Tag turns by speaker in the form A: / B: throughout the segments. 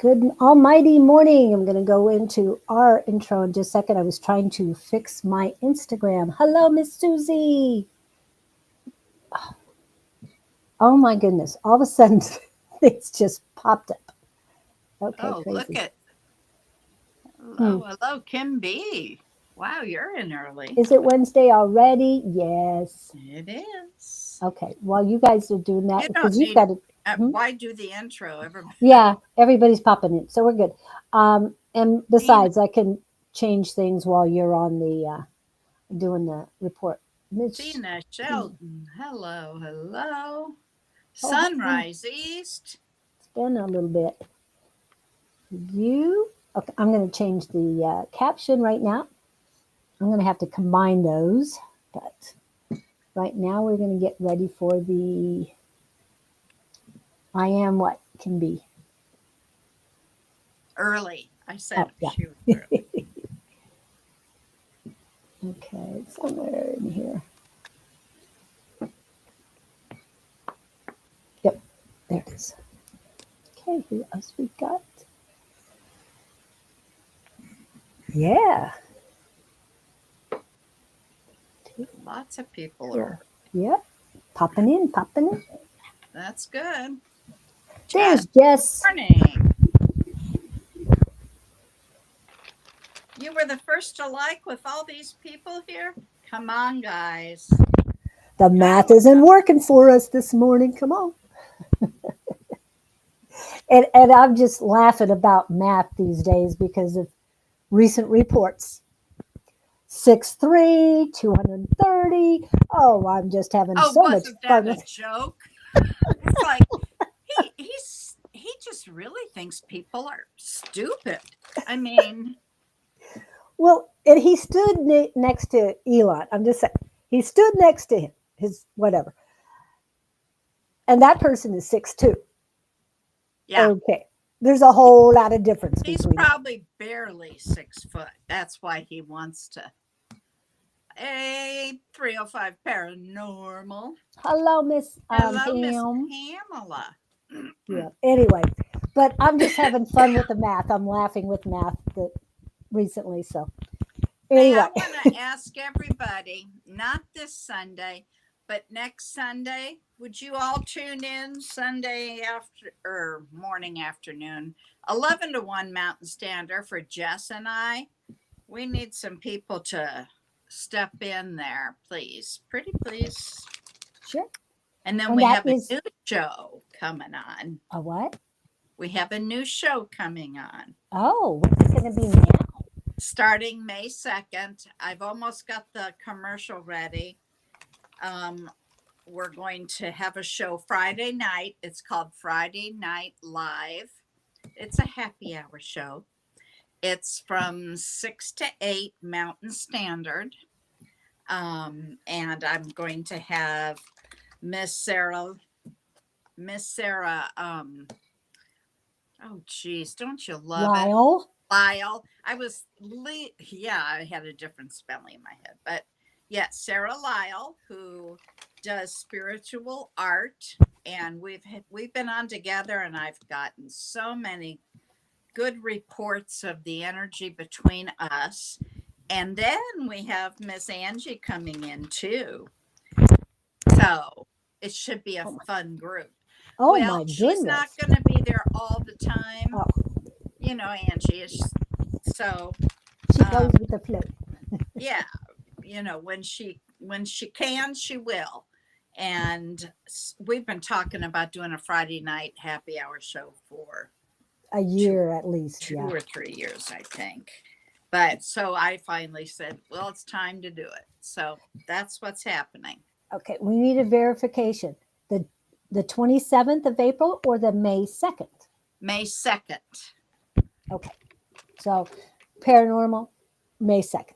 A: Good almighty morning. I'm going to go into our intro in just a second. I was trying to fix my Instagram. Hello, Miss Susie. Oh my goodness. All of a sudden, it's just popped up. Okay,
B: Oh, look
A: crazy.
B: at
A: Hmm.
B: hello, Kim B. Wow, you're in early.
A: Is it Wednesday already? Yes.
B: It is.
A: Okay. While you guys are doing that,
B: You don't
A: because you've
B: need.
A: got to, hmm?
B: Why do the intro? Everybody,
A: Yeah, everybody's popping in. So we're good. And
B: Tina,
A: besides, I can change things while you're on the doing the report. Miss
B: Tina
A: Tina.
B: Shelton. Hello, hello.
A: Oh, hi.
B: Sunrise East.
A: It's been a little bit. You, okay, I'm going to change the caption right now. I'm going to have to combine those, but right now we're going to get ready for the I am what can be.
B: Early. I
A: Oh,
B: said
A: yeah.
B: she was early.
A: Okay, somewhere in here. Yep, there it is. Okay, who else we got? Yeah,
B: Lots of people
A: cool.
B: are.
A: Yep, popping in, popping in.
B: That's good. Jess,
A: There's Jess.
B: morning. You were the first to like with all these people here. Come on, guys.
A: The
B: Go.
A: math isn't working for us this morning. Come on. And I'm just laughing about math these days because of recent reports. 6'3", 230. Oh, I'm just having
B: Oh,
A: so much
B: wasn't that
A: fun
B: a
A: with it.
B: joke? It's like he just really thinks people are stupid. I mean,
A: Well, and he stood next to Elon. I'm just saying. He stood next to him, his whatever. And that person is 6'2".
B: yeah,
A: Okay. There's a whole lot of difference
B: he's
A: between them.
B: probably barely 6 foot. That's why he wants to. A 305 paranormal.
A: Hello, Miss
B: Hello, Miss
A: Pam.
B: Pamela.
A: Yeah. Anyway, but I'm just having fun with the math. I'm laughing with math that recently. So
B: Hey,
A: anyway,
B: I want to ask everybody, not this Sunday, but next Sunday, would you all tune in Sunday after or morning afternoon, 11 to 1 Mountain Standard for Jess and I? We need some people to step in there, please. Pretty please.
A: sure.
B: And then
A: And
B: we
A: that
B: have a
A: is
B: new show coming on.
A: a what?
B: We have a new show coming on.
A: Oh, what's it going to be now?
B: Starting May 2nd. I've almost got the commercial ready. Um, we're going to have a show Friday night. It's called Friday Night Live. It's a happy hour show. It's from 6 to 8 Mountain Standard. And I'm going to have Miss Sarah, Miss Sarah, oh geez, don't you love it?
A: Lyle.
B: Lyle. Yeah, I had a different spelling in my head, but yeah, Sarah Lyle, who does spiritual art, and we've been on together, and I've gotten so many good reports of the energy between us. And then we have Miss Angie coming in too. So it should be a
A: Oh my,
B: fun group.
A: oh
B: Well,
A: my
B: she's not
A: goodness.
B: going to be there all the time.
A: Oh,
B: You know, Angie is so,
A: she goes
B: um,
A: with the flow.
B: yeah, when she can, she will. And we've been talking about doing a Friday night happy hour show for
A: A
B: two,
A: year at least.
B: two
A: Yeah.
B: or 3 years, I think. But so I finally said, well, it's time to do it. So that's what's happening.
A: Okay. We need a verification. The the 27th of April or the May 2nd.
B: May 2nd.
A: Okay. So paranormal May 2nd.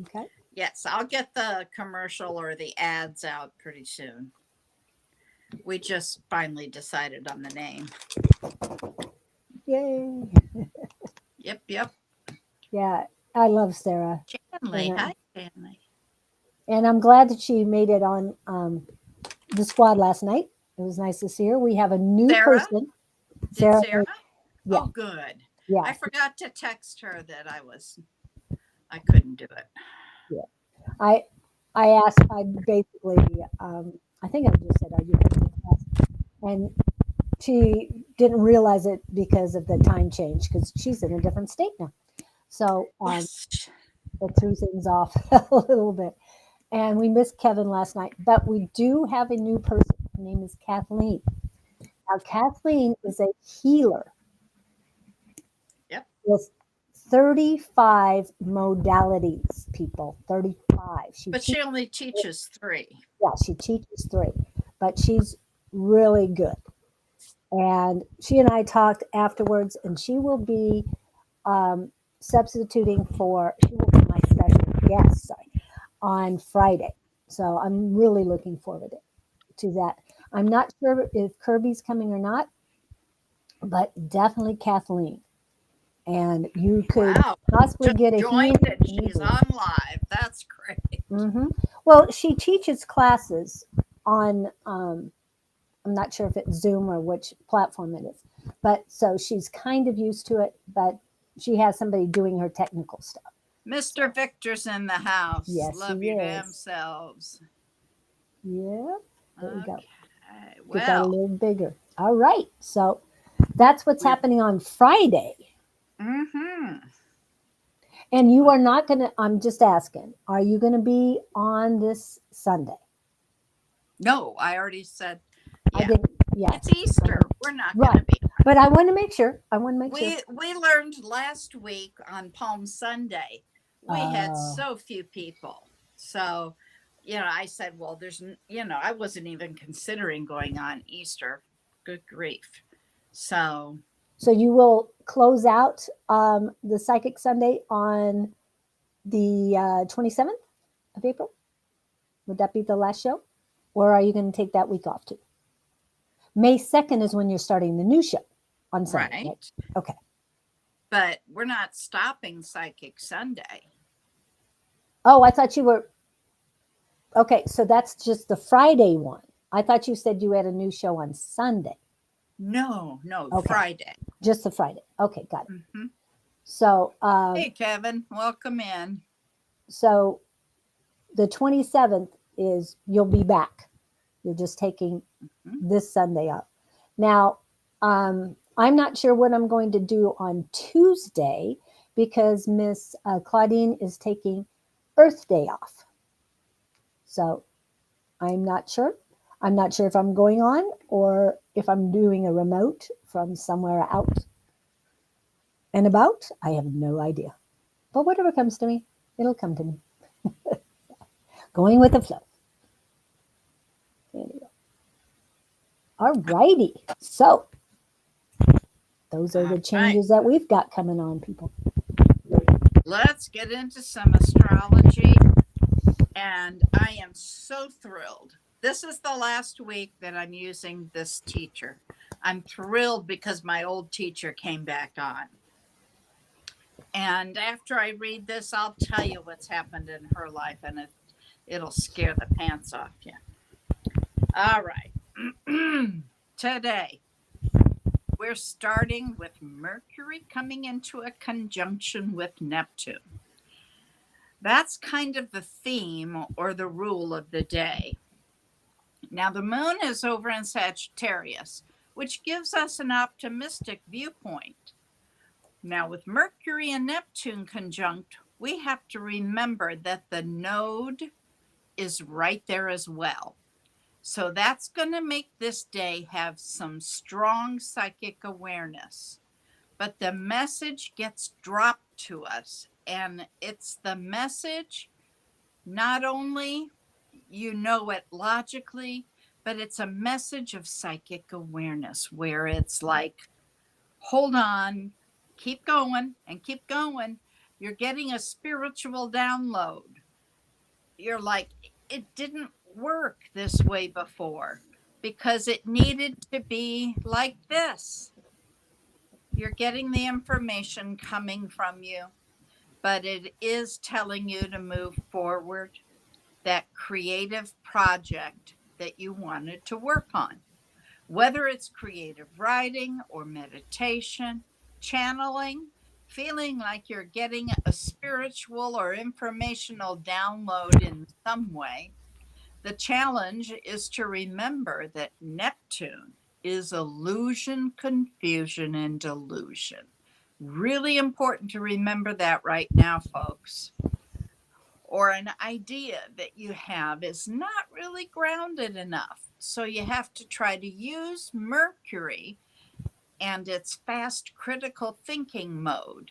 A: Okay.
B: Yes, I'll get the commercial or the ads out pretty soon. We just finally decided on the name.
A: Yay.
B: Yep, yep.
A: Yeah. I love Sarah. And
B: Stanley. Hi, Stanley.
A: I'm glad that she made it on the squad last night. It was nice to see her. We have a new
B: Sarah?
A: person,
B: Did
A: Sarah.
B: Sarah?
A: Yeah,
B: Oh, good.
A: yeah,
B: I forgot to text her that I couldn't do it.
A: yeah. I I asked. I basically. I think I just said, "Are you coming to class?" And she didn't realize it because of the time change because she's in a different state now. So
B: Was
A: it threw things off a little bit. And we missed Kevin last night, but we do have a new person. Her name is Kathleen. Now, Kathleen is a healer
B: yep.
A: with 35 modalities, people. 35. She
B: But
A: teaches,
B: she only teaches 3.
A: yeah, she teaches three, but she's really good. And she and I talked afterwards, and she will be substituting for, she will be my special guest, sorry, on Friday. So I'm really looking forward to that. I'm not sure if Kirby's coming or not, but definitely Kathleen. And you could
B: Wow.
A: possibly
B: Just
A: get a healing
B: joined and she's
A: immediately.
B: on live. That's great.
A: Hmm. Well, she teaches classes on, I'm not sure if it's Zoom or which platform it is, but so she's kind of used to it, but she has somebody doing her technical stuff.
B: Mr. Victor's in the house.
A: Yes,
B: Love
A: he
B: you damn
A: is.
B: selves.
A: Yeah, there we go.
B: Okay.
A: Get that a
B: Well,
A: little bigger. All right. So that's what's
B: we
A: happening on Friday.
B: mm-hmm.
A: And you are not going to, I'm just asking, are you going to be on this Sunday?
B: No, I already said,
A: I
B: yeah.
A: didn't, yeah.
B: It's Easter. We're not
A: Right.
B: gonna be.
A: But I want to make sure. I want to make sure.
B: We learned last week on Palm Sunday, we had
A: Uh,
B: so few people. So, I said, well, I wasn't even considering going on Easter. Good grief. So,
A: so you will close out the Psychic Sunday on the 27th of April? Would that be the last show? Or are you going to take that week off too? May 2nd is when you're starting the new show on Sunday, right?
B: right.
A: Okay.
B: But we're not stopping Psychic Sunday.
A: Oh, I thought you were. Okay, so that's just the Friday one. I thought you said you had a new show on Sunday.
B: No,
A: Okay,
B: Friday.
A: just the Friday. Okay, got it.
B: Mm-hmm.
A: So,
B: Hey, Kevin, welcome in.
A: so the 27th is you'll be back. You're just taking
B: Mm-hmm.
A: this Sunday off. Now, I'm not sure what I'm going to do on Tuesday because Miss Claudine is taking Earth Day off. So I'm not sure. I'm not sure if I'm going on or if I'm doing a remote from somewhere out and about. I have no idea. But whatever comes to me, it'll come to me. Going with the flow. Anyway. All righty. So those are
B: All
A: the
B: right.
A: changes that we've got coming on, people.
B: Let's get into some astrology. And I am so thrilled. This is the last week that I'm using this teacher. I'm thrilled because my old teacher came back on. And after I read this, I'll tell you what's happened in her life, and it'll scare the pants off you. All right. Today, we're starting with Mercury coming into a conjunction with Neptune. That's kind of the theme or the rule of the day. Now, the moon is over in Sagittarius, which gives us an optimistic viewpoint. Now, with Mercury and Neptune conjunct, we have to remember that the node is right there as well. So that's going to make this day have some strong psychic awareness. But the message gets dropped to us, and it's the message not only you know it logically, but it's a message of psychic awareness where it's like, hold on, keep going and keep going. You're getting a spiritual download. You're like, it didn't work this way before because it needed to be like this. You're getting the information coming from you, but it is telling you to move forward that creative project that you wanted to work on, whether it's creative writing or meditation. channeling, feeling like you're getting a spiritual or informational download in some way, the challenge is to remember that Neptune is illusion, confusion, and delusion. Really important to remember that right now, folks. Or an idea that you have is not really grounded enough. So you have to try to use Mercury and its fast critical thinking mode.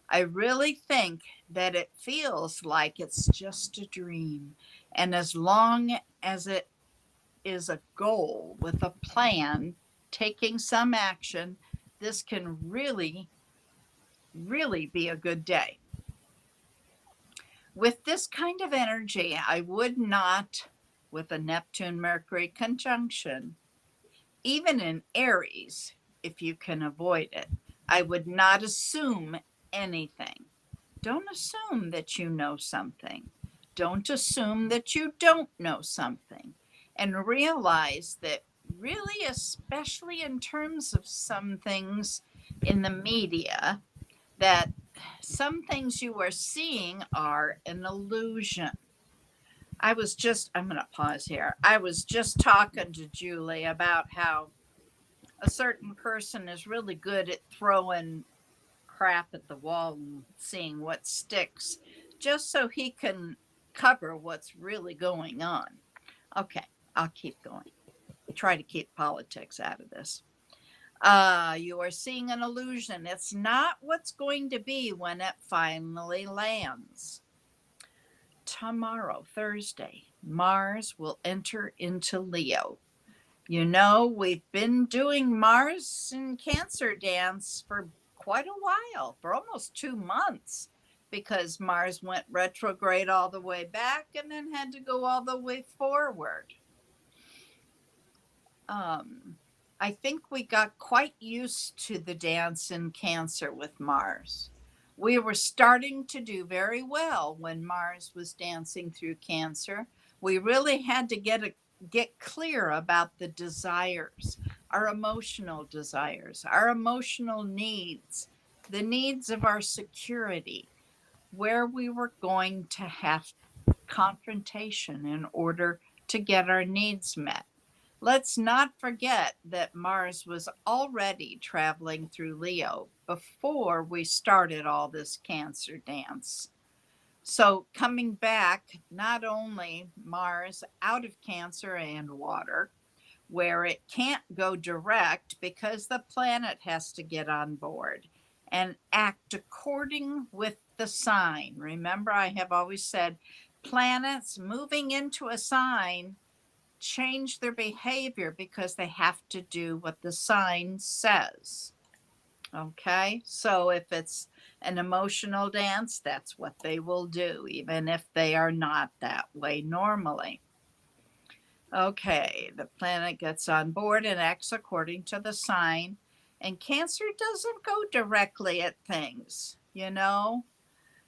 B: I really think that it feels like it's just a dream. And as long as it is a goal with a plan, taking some action, this can really, really be a good day. With this kind of energy, I would not, with a Neptune Mercury conjunction, even in Aries, if you can avoid it, I would not assume anything. Don't assume that you know something. Don't assume that you don't know something. And realize that, really, especially in terms of some things in the media, that some things you are seeing are an illusion. I'm going to pause here. I was just talking to Julie about how a certain person is really good at throwing crap at the wall and seeing what sticks, just so he can cover what's really going on. Okay, I'll keep going. Try to keep politics out of this. You are seeing an illusion. It's not what's going to be when it finally lands. Tomorrow, Thursday, Mars will enter into Leo. You know, we've been doing Mars in Cancer dance for quite a while, for almost 2 months, because Mars went retrograde all the way back and then had to go all the way forward. I think we got quite used to the dance in Cancer with Mars. We were starting to do very well when Mars was dancing through Cancer. We really had to get clear about the desires, our emotional desires, our emotional needs, the needs of our security, where we were going to have confrontation in order to get our needs met. Let's not forget that Mars was already traveling through Leo before we started all this Cancer dance. So, coming back, not only Mars out of Cancer and water, where it can't go direct because the planet has to get on board and act according with the sign. Remember, I have always said planets moving into a sign change their behavior because they have to do what the sign says. Okay, so if it's an emotional dance, that's what they will do, even if they are not that way normally. Okay, the planet gets on board and acts according to the sign, and Cancer doesn't go directly at things, you know?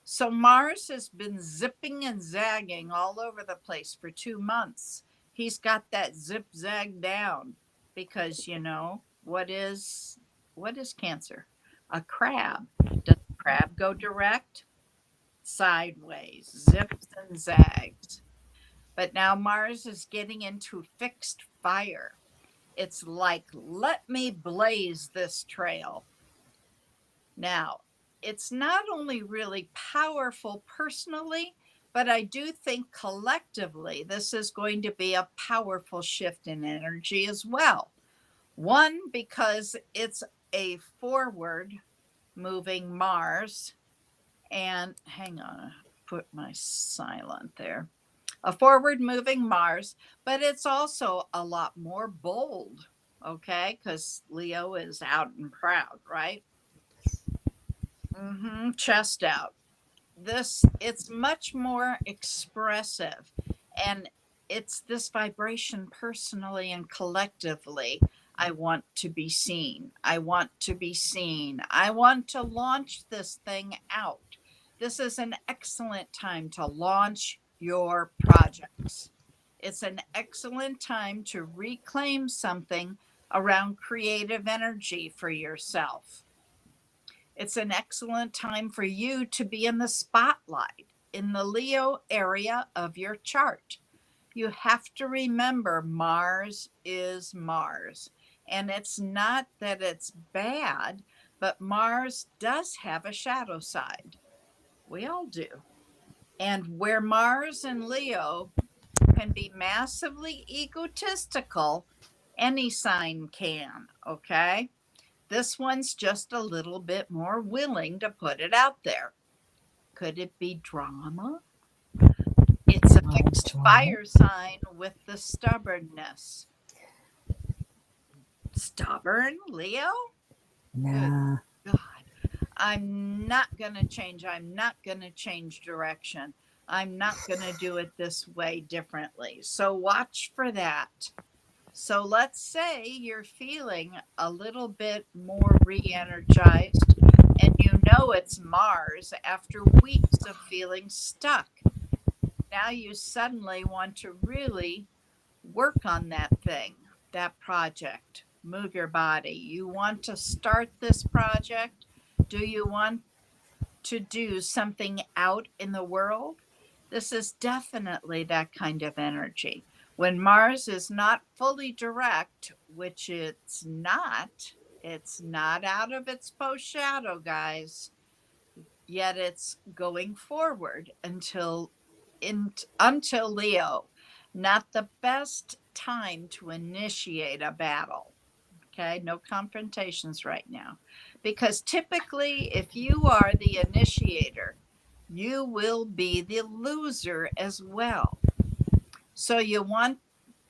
B: So Mars has been zipping and zagging all over the place for 2 months. He's got that zip zag down because, you know, what is Cancer? A crab. Does a crab go direct? Sideways, zips and zags. But now Mars is getting into fixed fire. It's like, let me blaze this trail. Now, it's not only really powerful personally, but I do think collectively this is going to be a powerful shift in energy as well. One, because it's a forward moving Mars. And hang on, put my silent there. A forward moving Mars, but it's also a lot more bold, okay? Because Leo is out and proud, right? Chest out. It's much more expressive, and it's this vibration personally and collectively. I want to be seen. I want to be seen. I want to launch this thing out. This is an excellent time to launch your projects. It's an excellent time to reclaim something around creative energy for yourself. It's an excellent time for you to be in the spotlight in the Leo area of your chart. You have to remember Mars is Mars. And it's not that it's bad, but Mars does have a shadow side. We all do. And where Mars and Leo can be massively egotistical, any sign can, okay? This one's just a little bit more willing to put it out there. Could it be drama? It's a fixed fire sign with the stubbornness. Stubborn, Leo? Good
A: Nah.
B: God. I'm not going to change. I'm not going to change direction. I'm not going to do it this way differently. So watch for that. So let's say you're feeling a little bit more re energized, and you know it's Mars after weeks of feeling stuck. Now you suddenly want to really work on that thing, that project. Move your body. You want to start this project? Do you want to do something out in the world? This is definitely that kind of energy. When Mars is not fully direct, which it's not out of its post shadow, guys, yet it's going forward until Leo. Not the best time to initiate a battle. Okay, no confrontations right now. Because typically, if you are the initiator, you will be the loser as well. So you want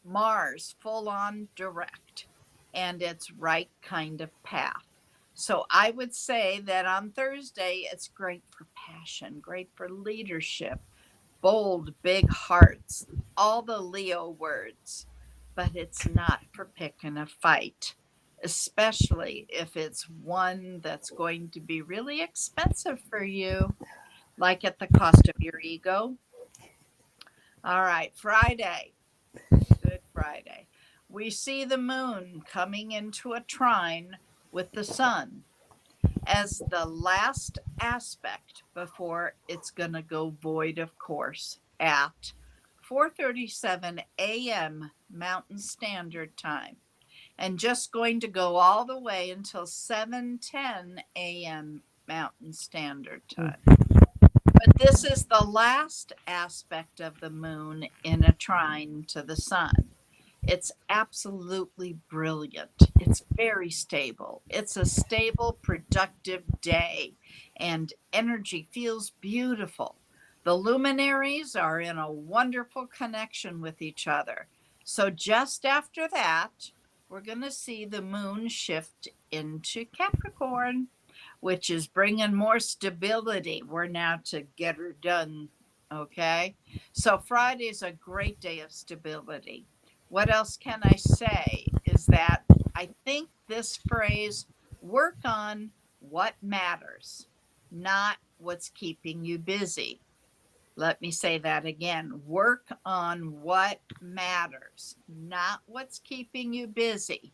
B: Mars full on direct and its right kind of path. So I would say that on Thursday, it's great for passion, great for leadership, bold, big hearts, all the Leo words, but it's not for picking a fight, especially if it's one that's going to be really expensive for you, like at the cost of your ego. All right, Friday, Good Friday. We see the moon coming into a trine with the sun as the last aspect before it's going to go void of course at 4:37 a.m. Mountain Standard Time, and just going to go all the way until 7:10 a.m. Mountain Standard Time. But this is the last aspect of the moon in a trine to the sun. It's absolutely brilliant. It's very stable. It's a stable, productive day, and energy feels beautiful. The luminaries are in a wonderful connection with each other. So, just after that, we're going to see the moon shift into Capricorn, which is bringing more stability. We're now to get her done. Okay. So, Friday is a great day of stability. What else can I say is that I think this phrase, work on what matters, not what's keeping you busy. Let me say that again. Work on what matters, not what's keeping you busy.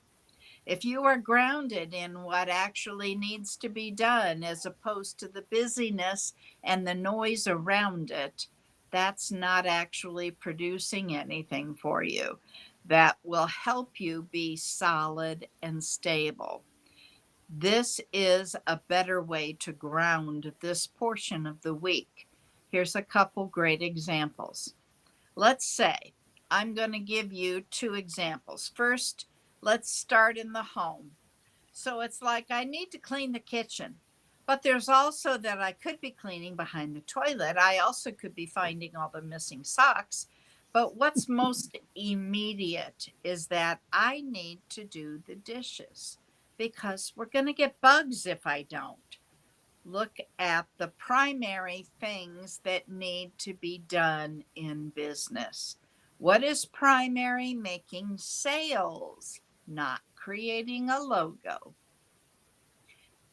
B: If you are grounded in what actually needs to be done as opposed to the busyness and the noise around it, that's not actually producing anything for you that will help you be solid and stable. This is a better way to ground this portion of the week. Here's a couple great examples. Let's say I'm going to give you two examples. First, let's start in the home. So it's like I need to clean the kitchen, but there's also that I could be cleaning behind the toilet. I also could be finding all the missing socks. But what's most immediate is that I need to do the dishes because we're going to get bugs if I don't. Look at the primary things that need to be done in business. What is primary? Making sales, not creating a logo.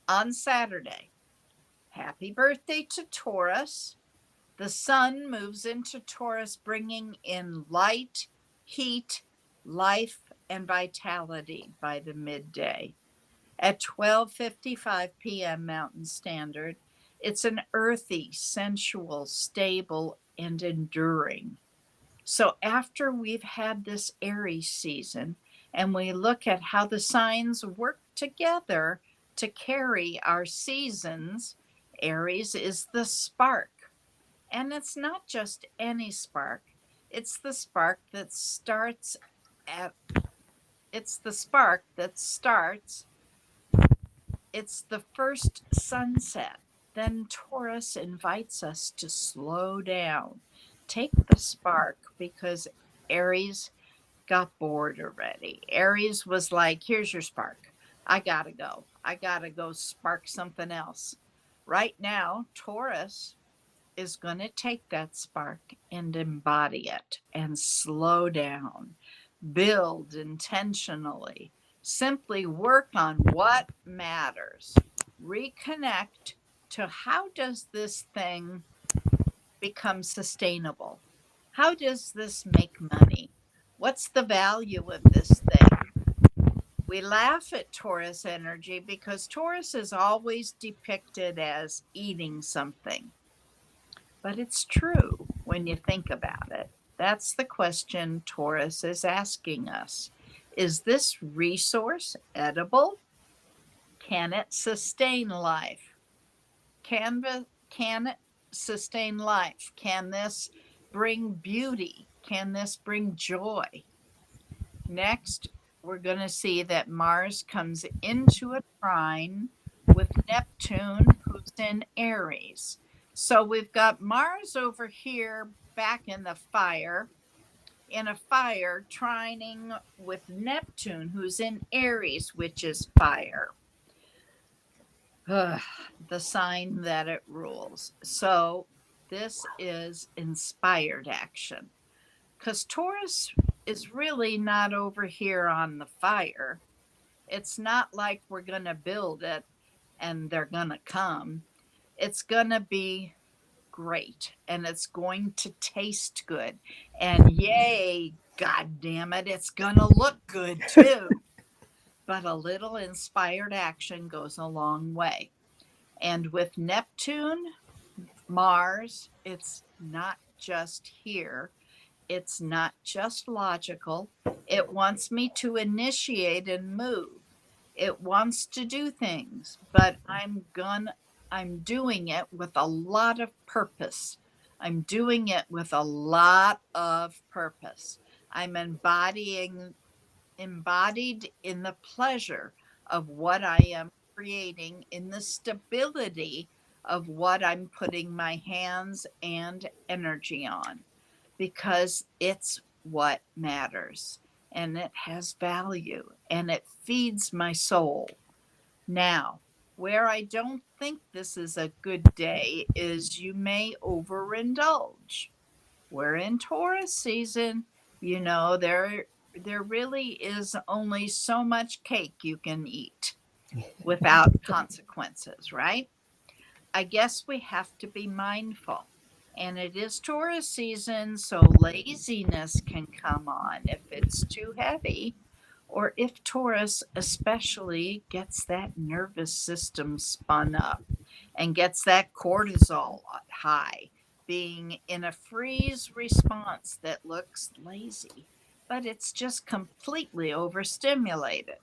B: On Saturday, happy birthday to Taurus. The sun moves into Taurus, bringing in light, heat, life, and vitality by the midday. At 12:55 p.m. Mountain Standard, it's an earthy, sensual, stable, and enduring. So after we've had this Aries season and we look at how the signs work together to carry our seasons, Aries is the spark. And it's not just any spark. It's the spark that starts at it's the spark that starts it's the first sunset. Then Taurus invites us to slow down. Take the spark because Aries got bored already. Aries was like, here's your spark. I gotta go. I gotta go spark something else. Right now, Taurus is going to take that spark and embody it and slow down, build intentionally, simply work on what matters, reconnect to how does this thing become sustainable? How does this make money? What's the value of this thing? We laugh at Taurus energy because Taurus is always depicted as eating something. But it's true when you think about it. That's the question Taurus is asking us. Is this resource edible? Can it sustain life? Can it sustain life? Can this bring beauty? Can this bring joy? Next, we're going to see that Mars comes into a trine with Neptune, who's in Aries. So we've got Mars over here back in a fire, trining with Neptune, who's in Aries, which is fire. Ugh, the sign that it rules. So this is inspired action because Taurus is really not over here on the fire. It's not like we're going to build it and they're going to come. It's going to be great and it's going to taste good. And yay, God damn it, it's going to look good too. But a little inspired action goes a long way. And with Neptune, Mars, it's not just here. It's not just logical. It wants me to initiate and move. It wants to do things, but I'm doing it with a lot of purpose. I'm doing it with a lot of purpose. I'm embodied in the pleasure of what I am creating, in the stability of what I'm putting my hands and energy on, because it's what matters and it has value and it feeds my soul. Now, where I don't think this is a good day is you may overindulge. We're in Taurus season, you know, there really is only so much cake you can eat without consequences, right? I guess we have to be mindful. And it is Taurus season, so laziness can come on if it's too heavy, or if Taurus especially gets that nervous system spun up and gets that cortisol high, being in a freeze response that looks lazy, but it's just completely overstimulated.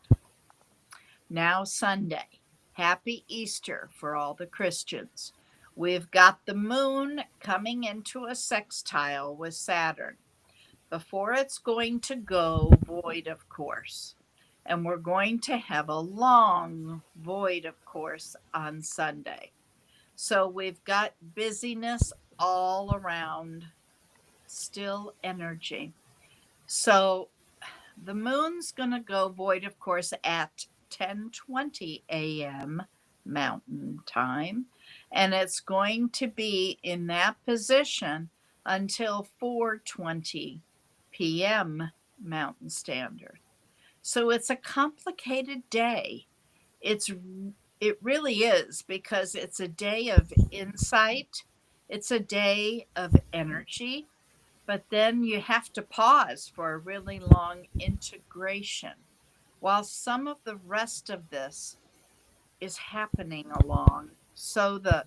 B: Now, Sunday. Happy Easter for all the Christians. We've got the moon coming into a sextile with Saturn before it's going to go void, of course. And we're going to have a long void, of course, on Sunday. So we've got busyness all around, still energy. So the moon's going to go void, of course, at 10:20 a.m. Mountain Time, and it's going to be in that position until 4:20 p.m. Mountain Standard. So it's a complicated day. It's it really is because it's a day of insight. It's a day of energy, but then you have to pause for a really long integration. While some of the rest of this is happening along. So the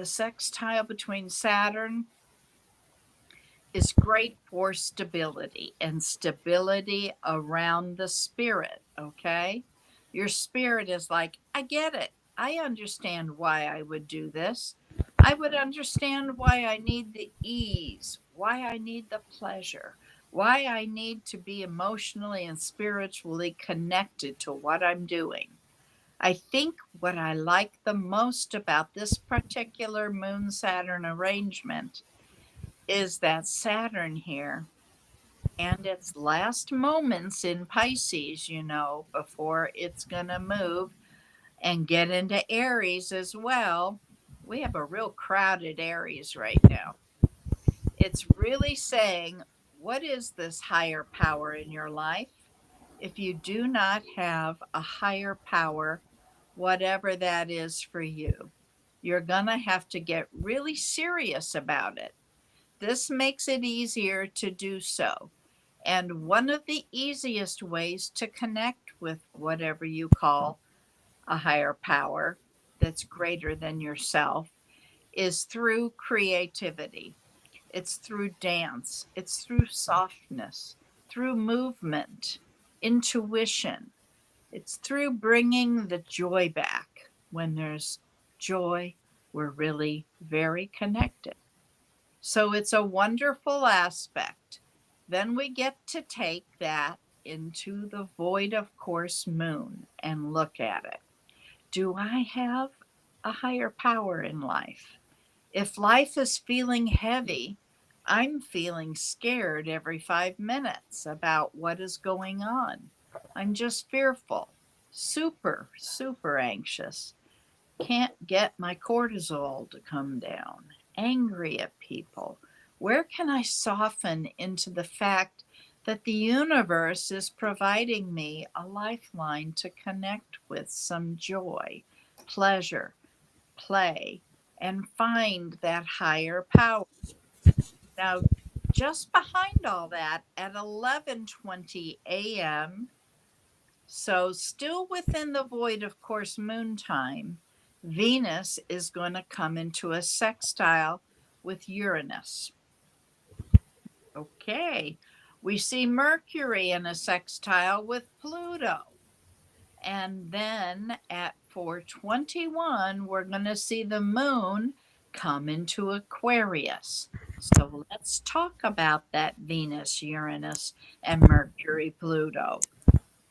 B: sextile between Saturn is great for stability and stability around the spirit, okay? Your spirit is like, I get it. I understand why I would do this. I would understand why I need the ease, why I need the pleasure, why I need to be emotionally and spiritually connected to what I'm doing. I think what I like the most about this particular Moon Saturn arrangement is that Saturn here and its last moments in Pisces, before it's going to move and get into Aries as well. We have a real crowded Aries right now. It's really saying, what is this higher power in your life? If you do not have a higher power, whatever that is for you, you're going to have to get really serious about it. This makes it easier to do so. And one of the easiest ways to connect with whatever you call a higher power that's greater than yourself is through creativity. It's through dance, it's through softness, through movement, intuition. It's through bringing the joy back. When there's joy, we're really very connected. So it's a wonderful aspect. Then we get to take that into the void of course moon and look at it. Do I have a higher power in life? If life is feeling heavy, I'm feeling scared every 5 minutes about what is going on. I'm just fearful, super, super anxious. Can't get my cortisol to come down, angry at people. Where can I soften into the fact that the universe is providing me a lifeline to connect with some joy, pleasure, play, and find that higher power? Now, just behind all that at 11:20 a.m., so, still within the void of course moon time, Venus is going to come into a sextile with Uranus. Okay. We see Mercury in a sextile with Pluto. And then at 4:21, we're going to see the moon come into Aquarius. So let's talk about that Venus, Uranus, and Mercury, Pluto.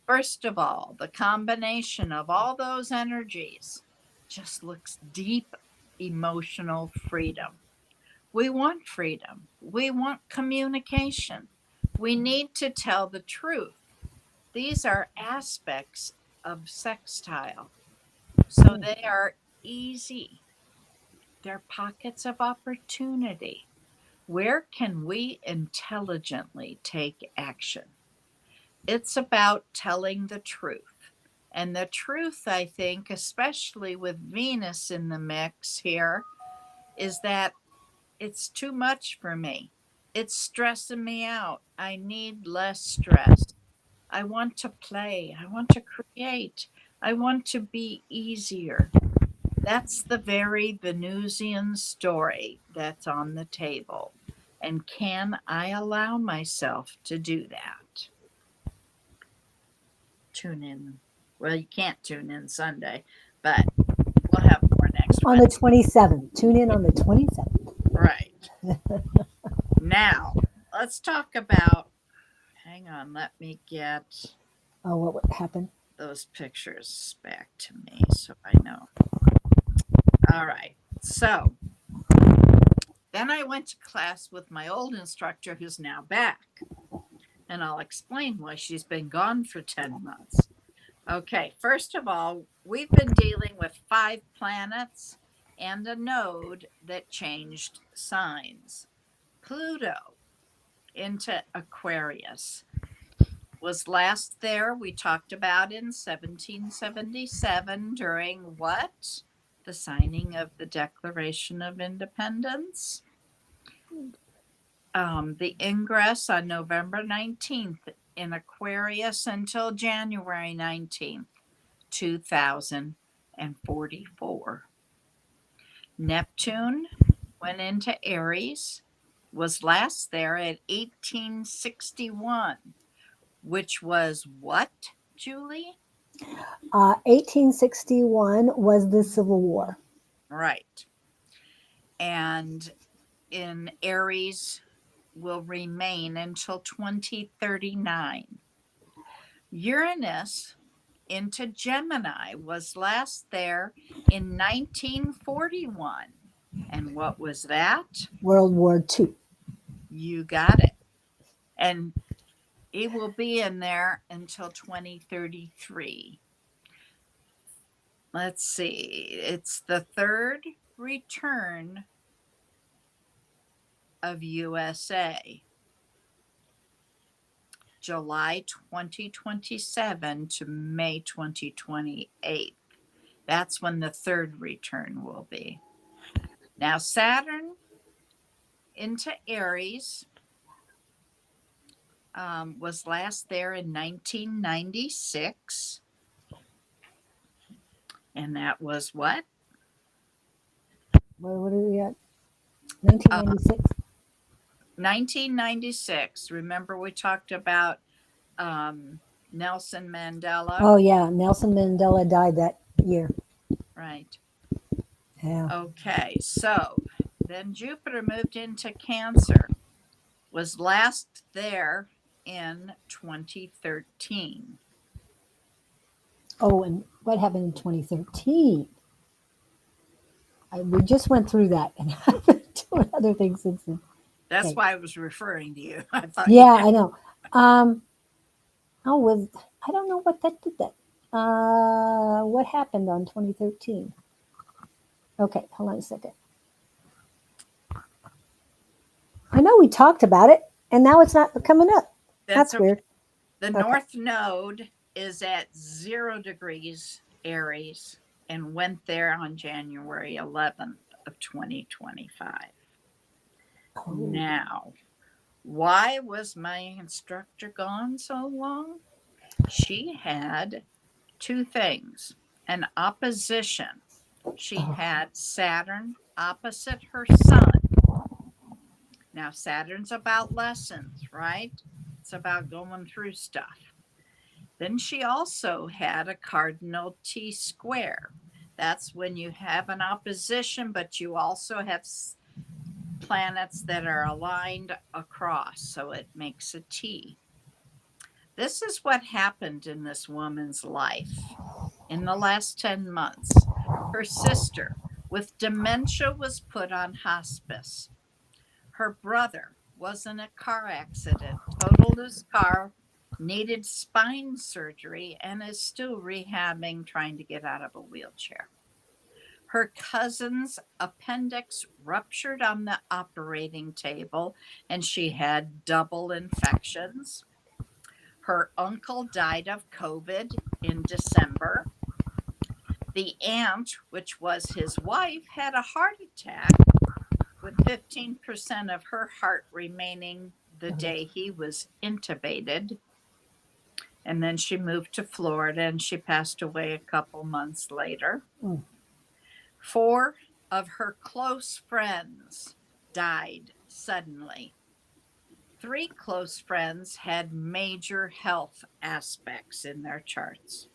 B: First of all, the combination of all those energies just looks deep emotional freedom. We want freedom. We want communication. We need to tell the truth. These are aspects of sextile. So they are easy. They're pockets of opportunity. Where can we intelligently take action? It's about telling the truth. And the truth, I think, especially with Venus in the mix here, is that it's too much for me. It's stressing me out. I need less stress. I want to play. I want to create. I want to be easier. That's the very Venusian story that's on the table. And can I allow myself to do that? Tune in. Well, you can't tune in Sunday, but we'll have more next
A: On the
B: Wednesday.
A: 27th. Tune in on the 27th.
B: Right. Now, let's talk about, hang on, let me get
A: Oh, what would happen?
B: those pictures back to me so I know. All right. So then I went to class with my old instructor who's now back. And I'll explain why she's been gone for 10 months. Okay, first of all, we've been dealing with 5 planets and a node that changed signs. Pluto into Aquarius was last there, we talked about in 1777 during what? The signing of the Declaration of Independence. The ingress on November 19th in Aquarius until January 19th. 2044. Neptune went into Aries, was last there at 1861, which was what, Julie?
A: 1861 was the Civil War.
B: Right. And in Aries will remain until 2039. Uranus into Gemini was last there in 1941. And what was that?
A: World War II.
B: You got it. And it will be in there until 2033. Let's see. It's the third return of USA. July 2027 to May 2028. That's when the third return will be. Now, Saturn into Aries was last there in 1996. And that was what?
A: What are we at? 1996.
B: 1996. Remember, we talked about Nelson Mandela?
A: Oh, yeah. Nelson Mandela died that year.
B: Right.
A: Yeah.
B: Okay. So then Jupiter moved into Cancer, was last there in 2013.
A: Oh, and what happened in 2013? We just went through that and I've been doing other things since then.
B: That's
A: Okay.
B: why I was referring to you. I thought,
A: Yeah, I know. I don't know what that did that. What happened on 2013? Okay, hold on a second. I know we talked about it, and now it's not coming up. That's
B: okay.
A: weird.
B: The
A: Okay.
B: North Node is at 0 degrees Aries and went there on January 11th of 2025.
A: Oh,
B: Now, why was my instructor gone so long? She had two things: an opposition. She
A: oh,
B: had Saturn opposite her sun. Now, Saturn's about lessons, right? It's about going through stuff. Then she also had a cardinal T square. That's when you have an opposition, but you also have planets that are aligned across, so it makes a T. This is what happened in this woman's life in the last 10 months. Her sister with dementia was put on hospice. Her brother was in a car accident, totaled his car, needed spine surgery, and is still rehabbing, trying to get out of a wheelchair. Her cousin's appendix ruptured on the operating table, and she had double infections. Her uncle died of COVID in December. The aunt, which was his wife, had a heart attack with 15% of her heart remaining the day he was intubated. And then she moved to Florida and she passed away a couple months later.
A: mm.
B: 4 of her close friends died suddenly. 3 close friends had major health aspects in their charts.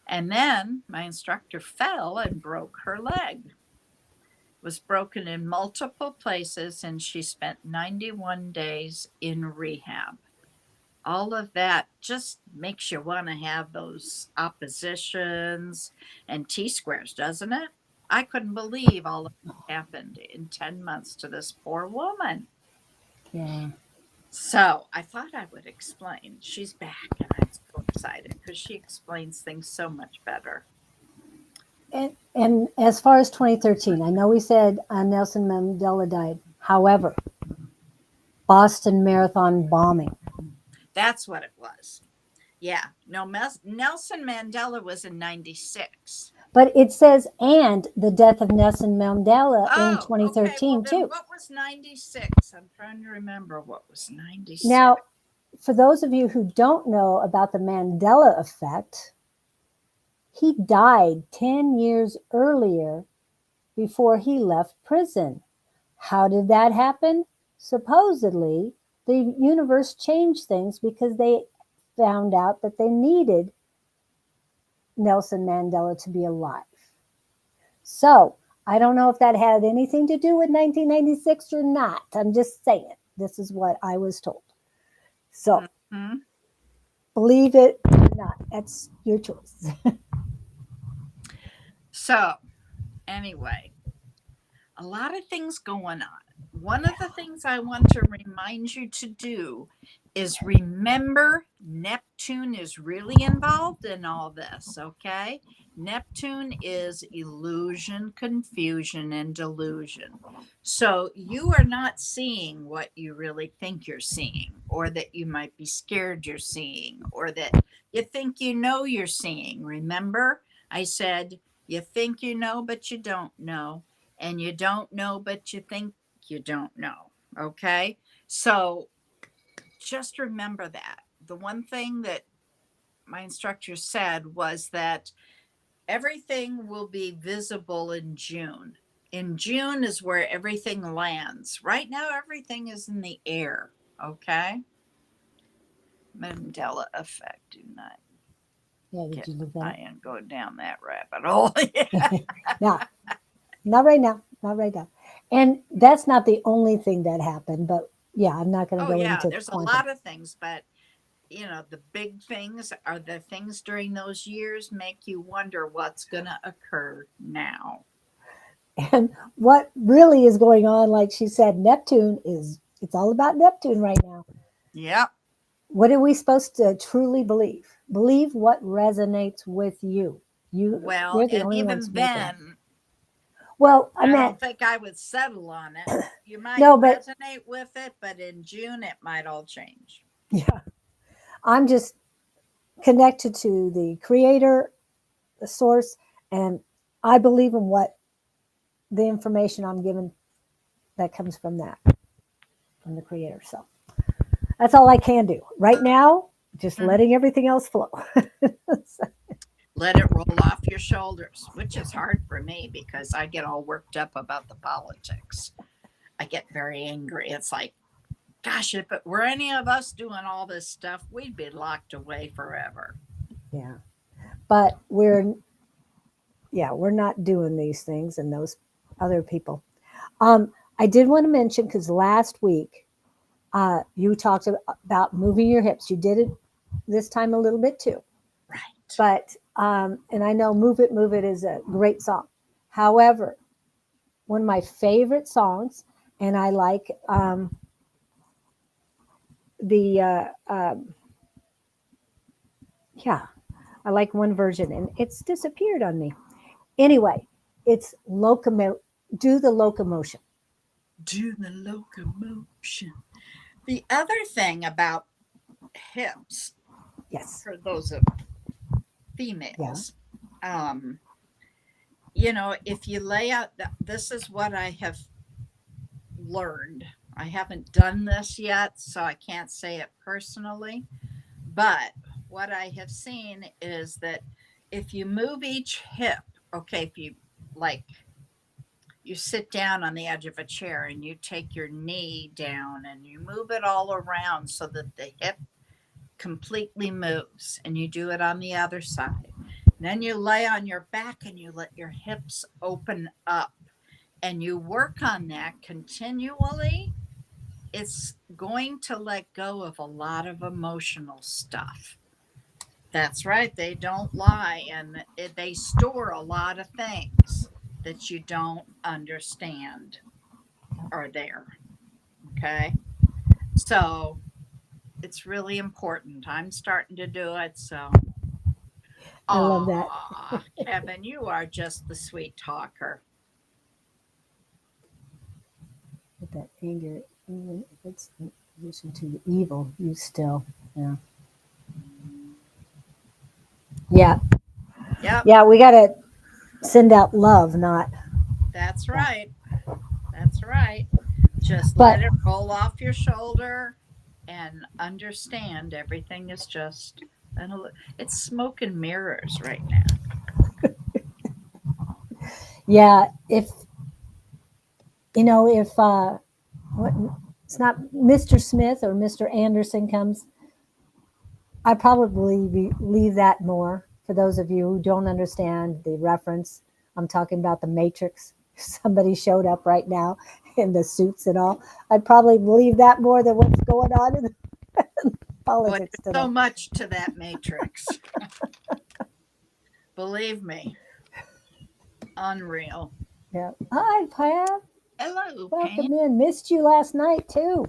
B: And then my instructor fell and broke her leg. Was broken in multiple places, and she spent 91 days in rehab. All of that just makes you want to have those oppositions and T squares, doesn't it? I couldn't believe all of it happened in 10 months to this poor woman.
A: Yeah.
B: So I thought I would explain. She's back, and I'm so excited because she explains things so much better.
A: And as far as 2013, I know we said Nelson Mandela died. However, Boston Marathon bombing.
B: That's what it was. Yeah. No, Nelson Mandela was in 96.
A: But it says, and the death of Nelson Mandela in
B: Oh, okay. Well,
A: 2013,
B: then
A: too.
B: what was 96? I'm trying to remember what was 96.
A: Now, for those of you who don't know about the Mandela effect, He died 10 years earlier before he left prison. How did that happen? Supposedly, the universe changed things because they found out that they needed Nelson Mandela to be alive. So, I don't know if that had anything to do with 1996 or not. I'm just saying. This is what I was told. So,
B: Mhm.
A: believe it or not, that's your choice.
B: So, anyway, a lot of things going on. One of the things I want to remind you to do is remember Neptune is really involved in all this, okay? Neptune is illusion, confusion, and delusion. So you are not seeing what you really think you're seeing, or that you might be scared you're seeing, or that you think you know you're seeing. Remember, I said you think you know, but you don't know, and you don't know, but you think you don't know. Okay. So just remember that. The one thing that my instructor said was that everything will be visible in June. In June is where everything lands. Right now, everything is in the air. Okay. Mandela effect. Do not
A: Yeah, did
B: get
A: you look that up?
B: and go down that rabbit hole. Yeah.
A: No, not right now. Not right now. And that's not the only thing that happened, but yeah, I'm not going to
B: Oh,
A: go
B: yeah.
A: into
B: There's a
A: quantum.
B: lot of things, but the big things are the things during those years make you wonder what's going to occur now.
A: And what really is going on, like she said, Neptune is, it's all about Neptune right now.
B: Yep.
A: What are we supposed to truly believe? Believe what resonates with you.
B: Well,
A: We're the
B: and
A: only ones
B: even
A: making.
B: then,
A: Well, I
B: I
A: meant
B: don't think I would settle on it. You might
A: no, but
B: resonate with it, but in June, it might all change.
A: yeah, I'm just connected to the creator, the source, and I believe in what the information I'm given that comes from that, from the creator. So that's all I can do right now. Just
B: Mhm.
A: letting everything else flow.
B: Let it roll off your shoulders, which is hard for me because I get all worked up about the politics. I get very angry. It's like, gosh, if it were any of us doing all this stuff, we'd be locked away forever.
A: Yeah, but we're not doing these things, and those other people. I did want to mention because last week you talked about moving your hips. You did it this time a little bit too,
B: Right.
A: but and I know Move It" is a great song. However, one of my favorite songs, and I like the yeah, I like one version, and it's disappeared on me. Anyway, it's locomo. Do the locomotion.
B: Do the locomotion. The other thing about hips,
A: Yes.
B: for those of
A: Yeah.
B: females, um, if you lay out, this is what I have learned. I haven't done this yet, so I can't say it personally, but what I have seen is that if you move each hip, okay, if you like, you sit down on the edge of a chair and you take your knee down and you move it all around so that the hip completely moves, and you do it on the other side. And then you lay on your back and you let your hips open up and you work on that continually. It's going to let go of a lot of emotional stuff. That's right, they don't lie, and they store a lot of things that you don't understand are there. Okay. So it's really important. I'm starting to do it. So,
A: I love that.
B: Kevin, you are just the sweet talker.
A: With that anger, even if it's in opposition to the evil, you still, yeah, yeah,
B: Yep,
A: yeah. We gotta send out love, not
B: that's
A: yeah.
B: right. That's right. Just let
A: But
B: it roll off your shoulder and understand everything is just, it's smoke and mirrors right now.
A: Yeah, if if what, it's not Mr. Smith or Mr. Anderson comes, I probably leave that more for those of you who don't understand the reference. I'm talking about the Matrix. Somebody showed up right now in the suits and all. I'd probably believe that more than what's going on in
B: Boy,
A: politics
B: there's
A: today.
B: so much to that matrix. Believe me, unreal.
A: Yeah. Hi, Pam.
B: Hello, Pam.
A: Welcome in. Missed you last night too.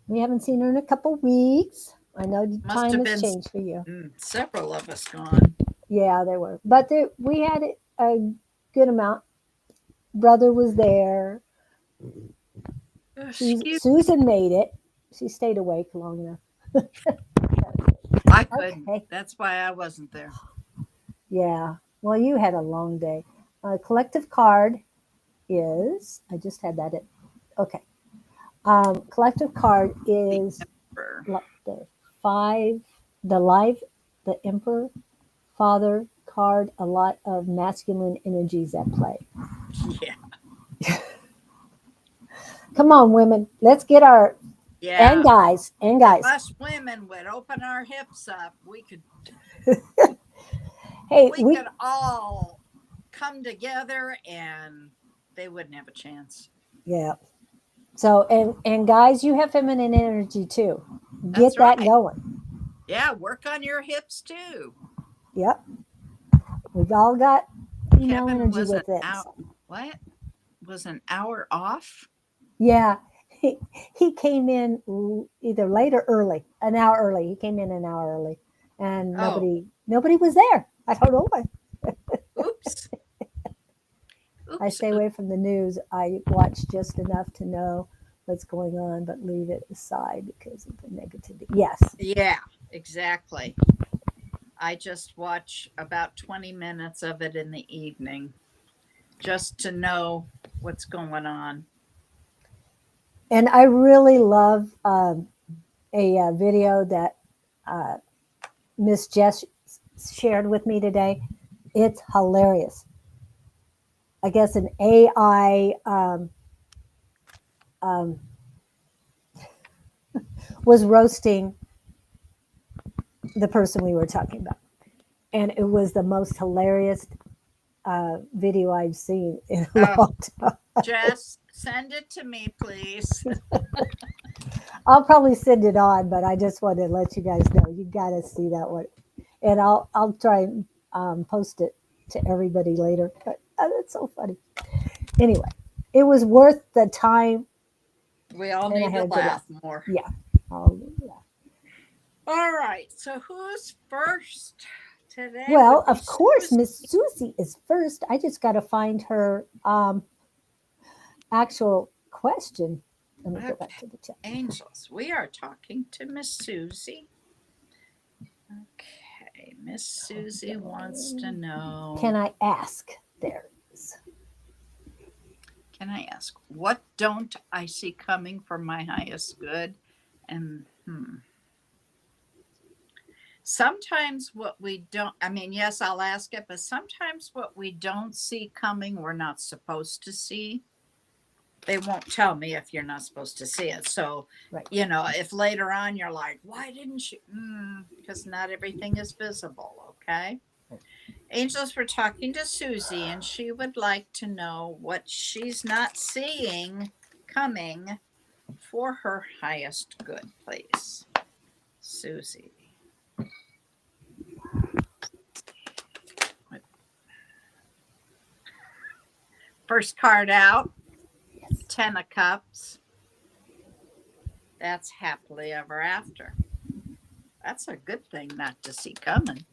A: We haven't seen her in a couple weeks. I know the
B: Must
A: time
B: have
A: has
B: been
A: changed for you.
B: several of us gone.
A: Yeah, there were, but we had a good amount. Brother was there.
B: Excuse.
A: Susan made it. She stayed awake long enough.
B: I couldn't.
A: Okay.
B: That's why I wasn't there.
A: Yeah. Well, you had a long day. Collective card is. I just had that in. Okay. Collective card
B: The
A: is
B: emperor.
A: the five, the life, the emperor, father card. A lot of masculine energies at play.
B: Yeah.
A: Come on, women. Let's get our
B: Yeah.
A: and
B: If
A: guys.
B: us women would open our hips up,
A: Hey,
B: we could all come together and they wouldn't have a chance.
A: yeah. So and guys, you have feminine energy too.
B: That's
A: Get that
B: right.
A: going.
B: Yeah, work on your hips too.
A: Yep. We've all got female
B: Kevin
A: energy
B: was an
A: with it.
B: hour.
A: So.
B: What was an hour off?
A: Yeah. He came in either late or early, an hour early. He came in an hour early, and
B: Oh,
A: nobody was there. I don't know why.
B: oops,
A: I
B: oops.
A: stay away from the news. I watch just enough to know what's going on, but leave it aside because of the negativity. Yes.
B: Yeah, exactly. I just watch about 20 minutes of it in the evening just to know what's going on.
A: And I really love a video that uh, Miss Jess shared with me today. It's hilarious. I guess an AI um, was roasting the person we were talking about. And it was the most hilarious video I've seen in a
B: Oh,
A: long time.
B: Jess, send it to me, please.
A: I'll probably send it on, but I just wanted to let you guys know you got to see that one, and I'll try and post it to everybody later. But it's so funny. Anyway, it was worth the time,
B: We all
A: and I
B: need
A: had
B: to
A: a good laugh.
B: laugh more.
A: Yeah. I'll laugh.
B: All right. So who's first today
A: Well,
B: would be
A: of course,
B: Susie.
A: Miss Susie is first. I just got to find her actual question. Let me go
B: Okay.
A: back to the chat.
B: Angels. We are talking to Miss Susie. Okay. Miss Susie wants to know.
A: Can I ask? There it is.
B: Can I ask, what don't I see coming for my highest good? And sometimes what we don't, I mean, yes, I'll ask it, but sometimes what we don't see coming, we're not supposed to see. They won't tell me if you're not supposed to see it. So,
A: Right.
B: if later on you're like, why didn't you? Because not everything is visible. Okay. Angels were talking to Susie, and she would like to know what she's not seeing coming for her highest good, please. Susie. First card out,
A: Yes.
B: 10 of Cups. That's happily ever after. That's a good thing not to see coming.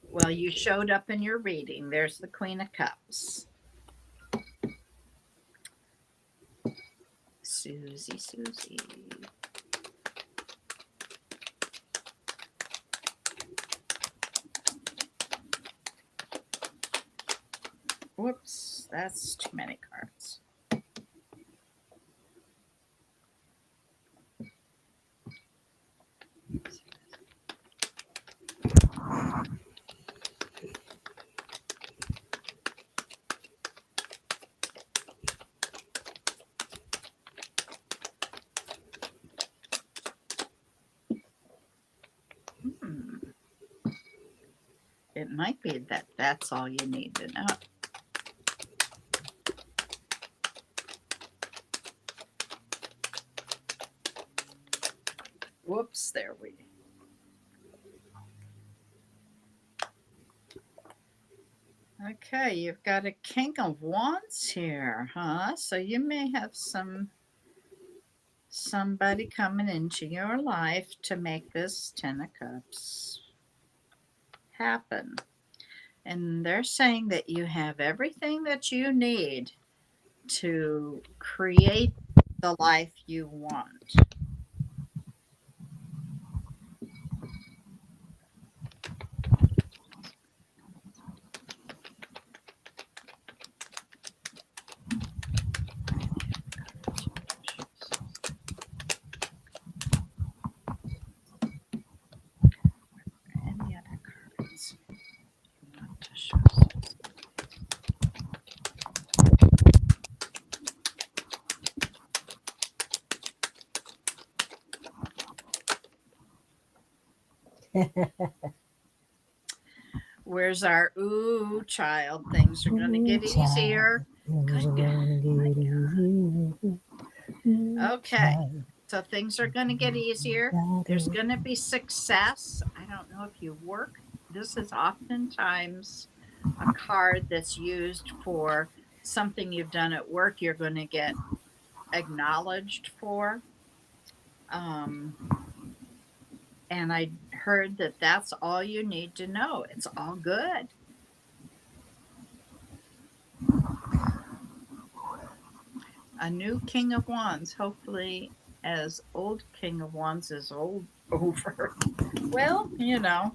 B: Well, you showed up in your reading. There's the Queen of Cups. Susie, Susie. Whoops, that's too many cards. It might be that that's all you need to know. Whoops, there we go. Okay, you've got a King of Wands here, huh? So you may have somebody coming into your life to make this Ten of Cups happen. And they're saying that you have everything that you need to create the life you want. Any other cards you want to show us? Where's our ooh child? Things are going to get easier. Good God. Okay, so things are going to get easier. There's going to be success. I don't know if you work. This is oftentimes a card that's used for something you've done at work. You're going to get acknowledged for. And I heard that that's all you need to know. It's all good. A new King of Wands, hopefully as old King of Wands is over. Well, you never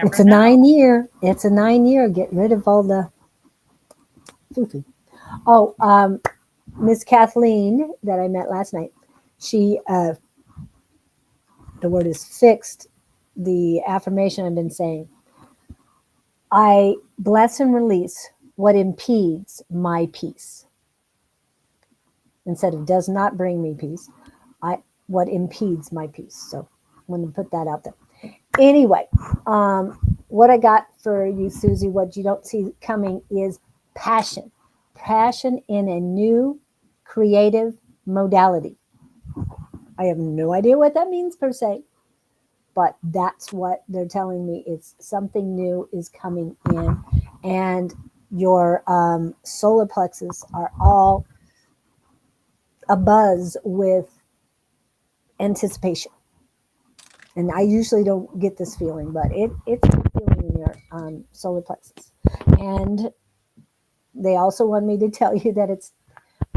A: It's a
B: know.
A: 9-year. It's a 9-year. Get rid of all the foo-foo. Oh, Miss Kathleen that I met last night, she, the word is fixed, the affirmation I've been saying. I bless and release what impedes my peace. Instead of does not bring me peace, what impedes my peace. So I'm going to put that out there. Anyway, what I got for you, Susie, what you don't see coming is passion. Passion in a new creative modality. I have no idea what that means per se, but that's what they're telling me. It's something new is coming in, and your solar plexus are all abuzz with anticipation. And I usually don't get this feeling, but it's a feeling in your solar plexus. And they also want me to tell you that it's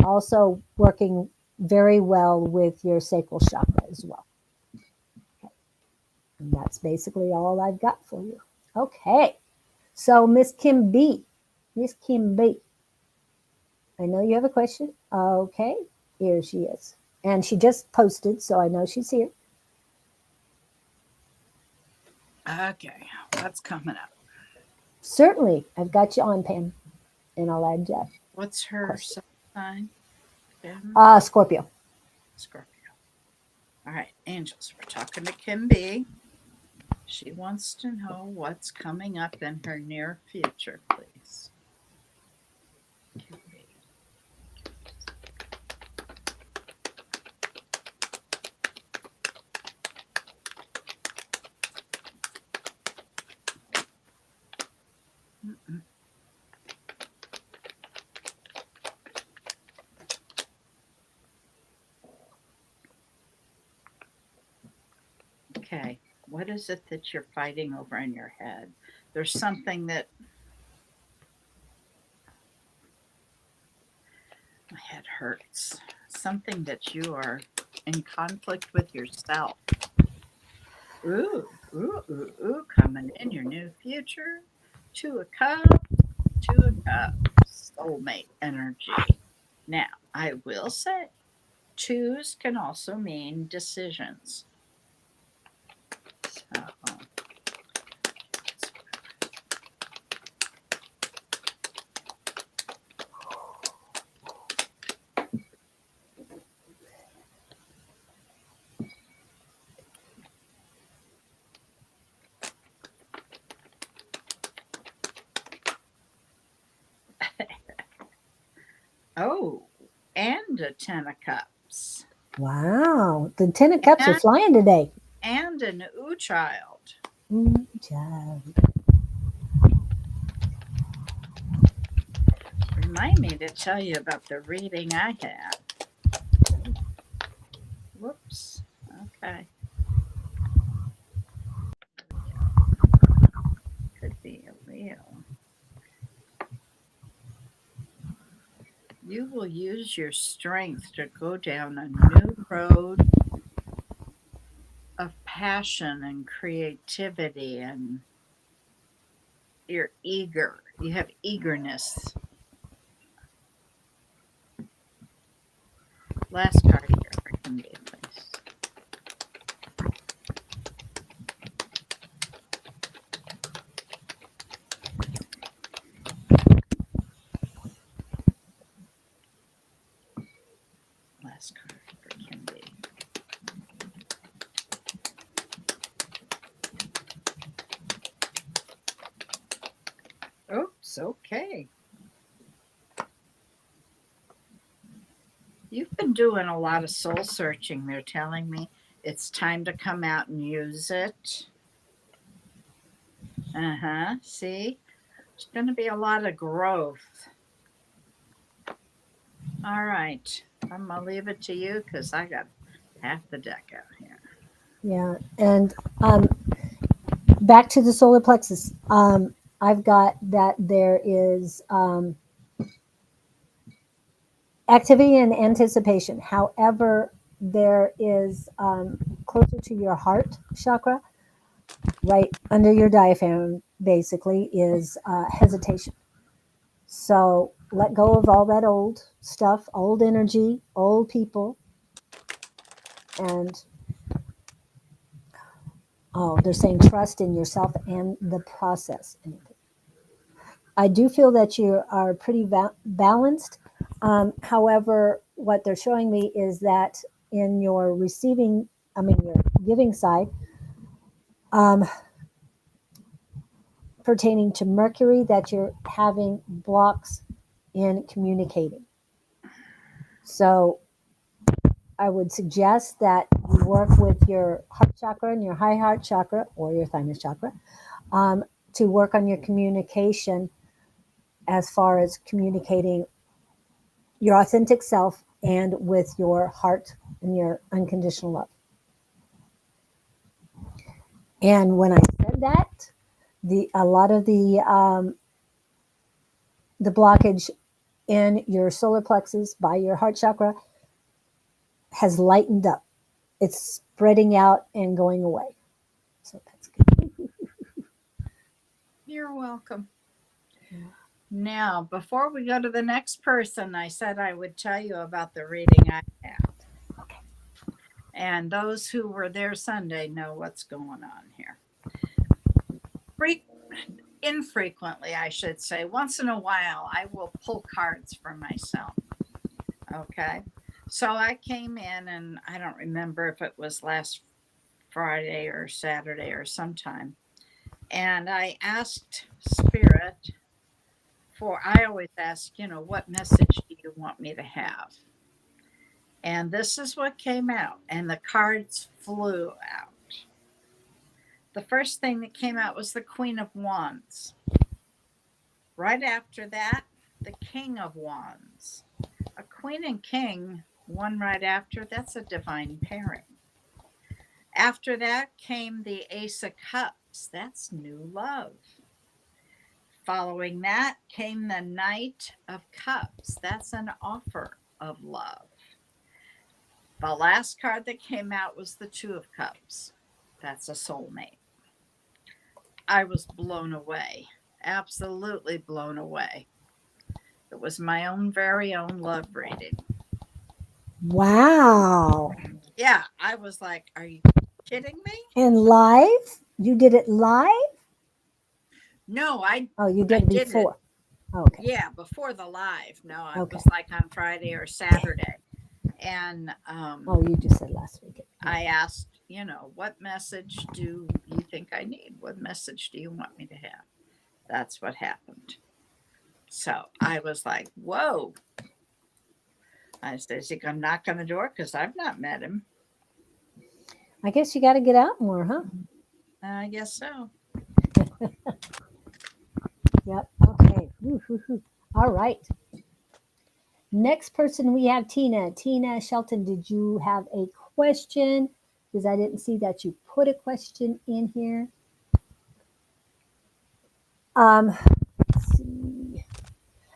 A: also working very well with your sacral chakra as well. Okay. And that's basically all I've got for you. Okay. So Miss Kim B. Miss Kim B. I know you have a question. Okay. Here she is. And she just posted, so I know she's here.
B: Okay, what's coming up?
A: Certainly. I've got you on, Pam. And I'll add Jeff.
B: What's her sign?
A: Scorpio.
B: Scorpio. All right, angels. We're talking to Kim B. She wants to know what's coming up in her near future, please. Kim B. Okay, what is it that you're fighting over in your head? There's something that my head hurts. Something that you are in conflict with yourself. Ooh, coming in your new future. 2 of Cups. Two of Cups, soulmate energy. Now, I will say, twos can also mean decisions. So, oh, and a Ten of Cups.
A: Wow. The Ten of Cups are
B: And,
A: flying today.
B: and an Ooh child.
A: Child.
B: Remind me to tell you about the reading I had. Whoops. Okay. Could be a Leo. You will use your strength to go down a new road of passion and creativity, and you're eager. You have eagerness. Last card here for Kimberly, please. Last card for Kimberly. Oops, okay. You've been doing a lot of soul searching. They're telling me it's time to come out and use it. See? There's going to be a lot of growth. All right. I'm going to leave it to you because I got half the deck out here.
A: Yeah. And back to the solar plexus. I've got that there is activity and anticipation. However, there is closer to your heart chakra, right under your diaphragm, basically, is hesitation. So let go of all that old stuff, old energy, old people, and they're saying trust in yourself and the process. I do feel that you are pretty balanced. However, what they're showing me is that in your your giving side, um, pertaining to Mercury, that you're having blocks in communicating. So I would suggest that you work with your heart chakra and your high heart chakra or your thymus chakra to work on your communication as far as communicating your authentic self and with your heart and your unconditional love. And when I said that, a lot of the blockage in your solar plexus by your heart chakra has lightened up. It's spreading out and going away. So that's good.
B: You're welcome. Now, before we go to the next person, I said I would tell you about the reading I had.
A: Okay.
B: And those who were there Sunday know what's going on here. Infrequently, I should say, once in a while, I will pull cards for myself. Okay. So I came in, and I don't remember if it was last Friday or Saturday or sometime. And I asked Spirit I always ask, what message do you want me to have? And this is what came out. And the cards flew out. The first thing that came out was the Queen of Wands. Right after that, the King of Wands. A queen and king, one right after, that's a divine pairing. After that came the Ace of Cups. That's new love. Following that came the Knight of Cups. That's an offer of love. The last card that came out was the Two of Cups. That's a soulmate. I was blown away. absolutely blown away. It was my own very own love reading.
A: Wow.
B: Yeah, I was like, are you kidding me?
A: And live? You did it live?
B: No, I
A: Oh, you
B: I
A: did it
B: did it.
A: before. Okay.
B: Yeah, before the live. No, it
A: Okay.
B: was like on Friday or Saturday. And
A: Oh, you just said last week.
B: I asked, what message do you think I need? What message do you want me to have? That's what happened. So I was like, whoa. I said, is he going to knock on the door? Because I've not met him.
A: I guess you got to get out more, huh?
B: I guess so.
A: Yep. Okay. All right. Next person we have Tina. Tina Shelton, did you have a question? Because I didn't see that you put a question in here. Let's see.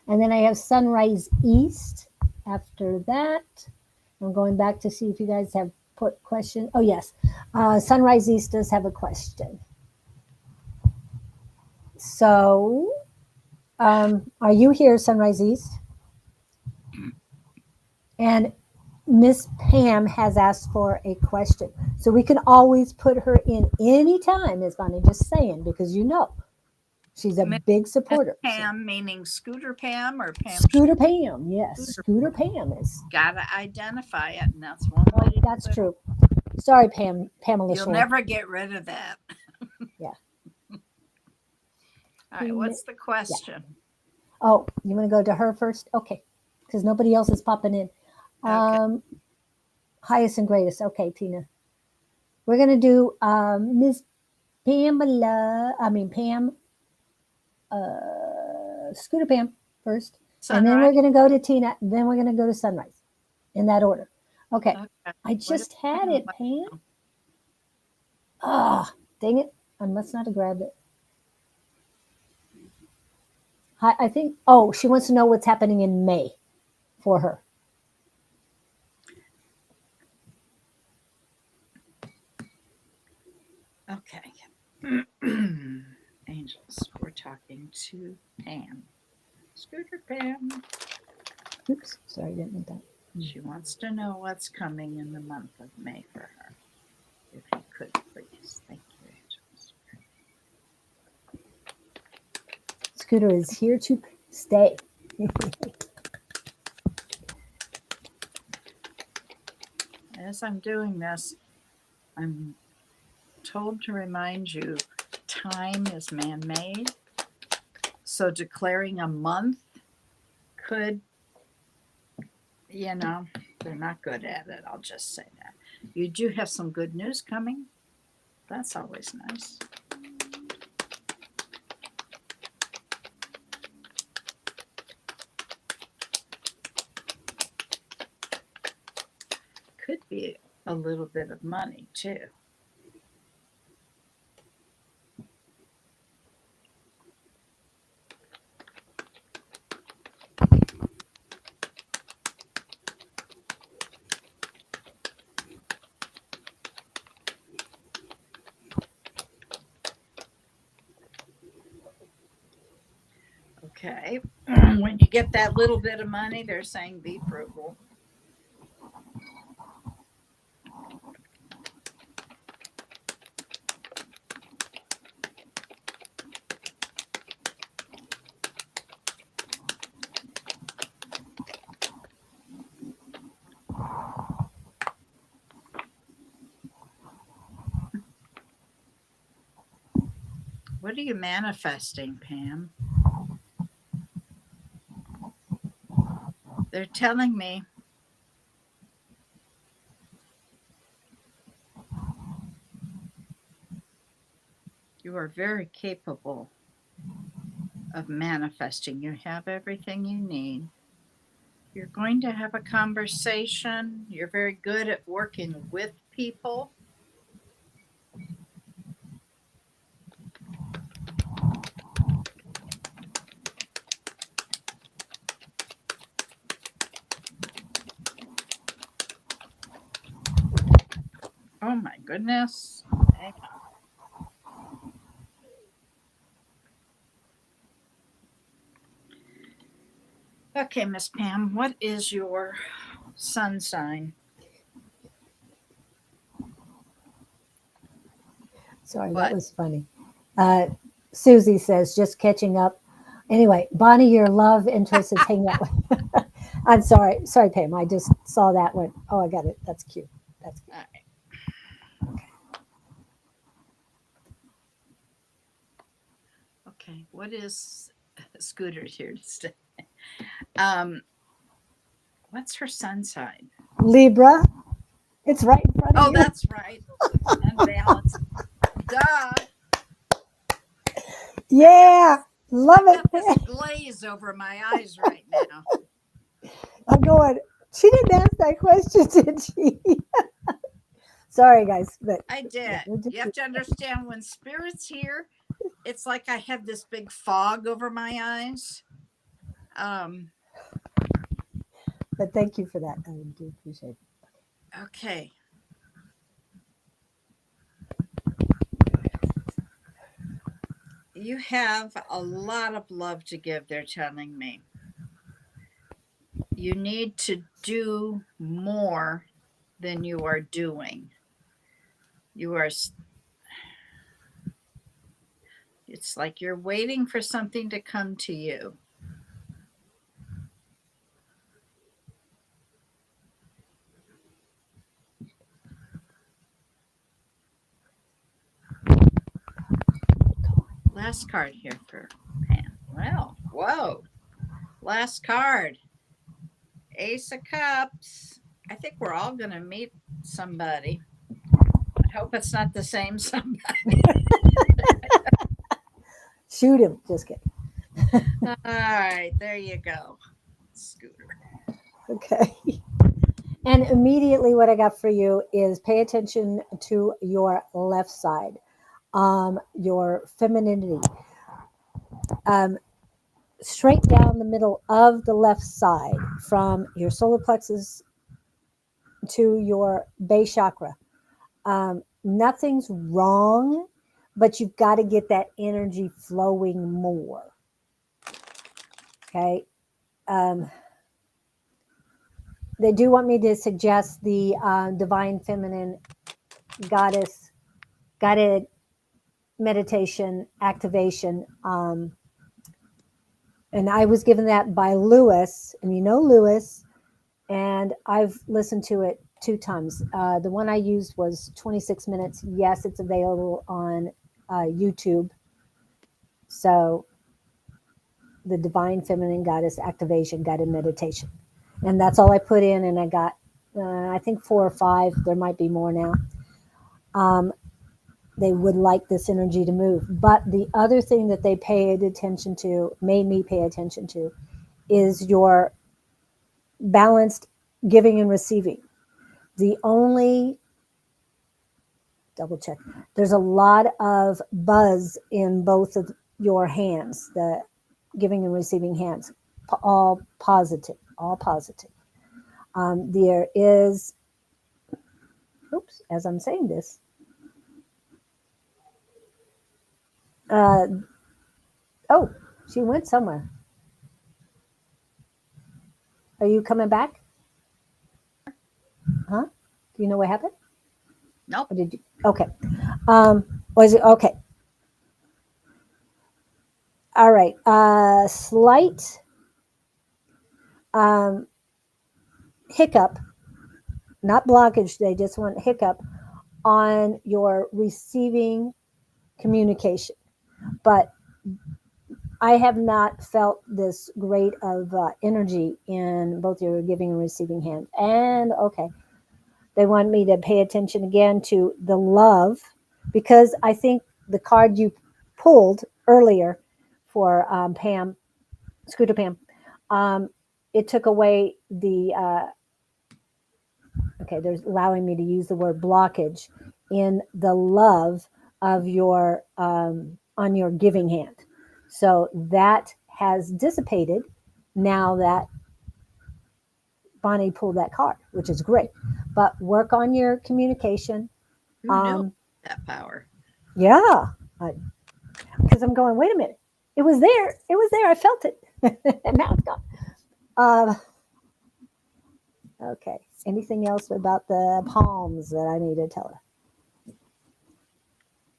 A: And then I have Sunrise East after that. I'm going back to see if you guys have put questions. Oh, yes. Sunrise East does have a question. So, are you here, Sunrise East? And Miss Pam has asked for a question. So we can always put her in anytime, is Bonnie just saying, because she's a
B: Miss
A: big supporter.
B: Pam, meaning Scooter Pam or Pam?
A: Scooter Pam, yes. Scooter Pam is.
B: Gotta identify it, and that's one way.
A: That's true. Sorry, Pamela
B: You'll
A: Shore.
B: never get rid of that.
A: Yeah.
B: All right, what's the question?
A: Yeah. Oh, you want to go to her first? Okay, because nobody else is popping in.
B: Okay.
A: Highest and greatest. Okay, Tina. We're gonna do Miss Pamela. I mean Pam. Scooter Pam first, and then we're
B: Sunrise.
A: gonna go to Tina. Then we're gonna go to Sunrise, in that order. Okay.
B: Okay.
A: I just had it, Pam. Ah, dang it! I must not have grabbed it. I think. Oh, she wants to know what's happening in May for her.
B: Okay. Angels, we're talking to Pam. Scooter Pam.
A: Oops, sorry, didn't mean that.
B: She wants to know what's coming in the month of May for her. If you could, please. Thank you, Angels.
A: Scooter is here to stay.
B: As I'm doing this, I'm told to remind you time is man made. So declaring a month could, they're not good at it. I'll just say that. You do have some good news coming. That's always nice. Could be a little bit of money too. Okay. When you get that little bit of money, they're saying be frugal. What are you manifesting, Pam? They're telling me you are very capable of manifesting. You have everything you need. You're going to have a conversation. You're very good at working with people. Oh my goodness. Hang on. Okay, Miss Pam, what is your sun sign?
A: Sorry, that
B: What?
A: was funny. Uh, Susie says, just catching up. Anyway, Bonnie, your love interest is hanging out with. I'm sorry. Sorry, Pam. I just saw that one. Oh, I got it. That's cute. That's cute.
B: All right. Okay. What is Scooter's here to stay? Um, what's her sun sign?
A: Libra, it's right in front of
B: Oh,
A: you.
B: that's right. Unbalanced. Duh.
A: Yeah, love
B: I've got this
A: it.
B: glaze over my eyes right now.
A: I'm going, she didn't ask that question, did she? Sorry, guys. But
B: I
A: yeah,
B: did.
A: we'll
B: You
A: just,
B: have to understand when spirit's here, it's like I have this big fog over my eyes. Um,
A: but thank you for that. I do appreciate it.
B: okay. You have a lot of love to give, they're telling me. You need to do more than you are doing. You are, it's like you're waiting for something to come to you. Last card here for Pam. Well, whoa. Last card. Ace of Cups. I think we're all going to meet somebody. I hope it's not the same somebody.
A: Shoot him. Just kidding.
B: All right, there you go, Scooter.
A: Okay. And immediately, what I got for you is pay attention to your left side, your femininity. Um, Straight down the middle of the left side from your solar plexus to your base chakra. Nothing's wrong, but you've got to get that energy flowing more. Okay. Um, they do want me to suggest the divine feminine goddess guided meditation activation. And I was given that by Lewis, and you know Lewis, and I've listened to it 2 times. The one I used was 26 minutes. Yes, it's available on YouTube. So, the Divine Feminine Goddess Activation Guided Meditation. And that's all I put in, and I got, I think 4 or 5. There might be more now. Um, they would like this energy to move. But the other thing that they paid attention to, made me pay attention to, is your balanced giving and receiving. The only double check, there's a lot of buzz in both of your hands, the giving and receiving hands, all positive, all positive. There is, oops, as I'm saying this, uh, oh, she went somewhere. Are you coming back? Huh? Do you know what happened?
B: Nope.
A: Or did you? Okay. Was it okay? All right. Slight um, hiccup, not blockage. They just want hiccup on your receiving communication. But I have not felt this great of energy in both your giving and receiving hands. And okay, they want me to pay attention again to the love, because I think the card you pulled earlier for Pam, Scooter Pam, um, it took away the, okay, there's allowing me to use the word blockage in the love of your, on your giving hand. So that has dissipated now that Bonnie pulled that card, which is great. But work on your communication.
B: Who knew
A: Um,
B: that power?
A: yeah, because I'm going. Wait a minute, it was there. It was there. I felt it, and now it's gone. Uh, okay. Anything else about the palms that I need to tell her?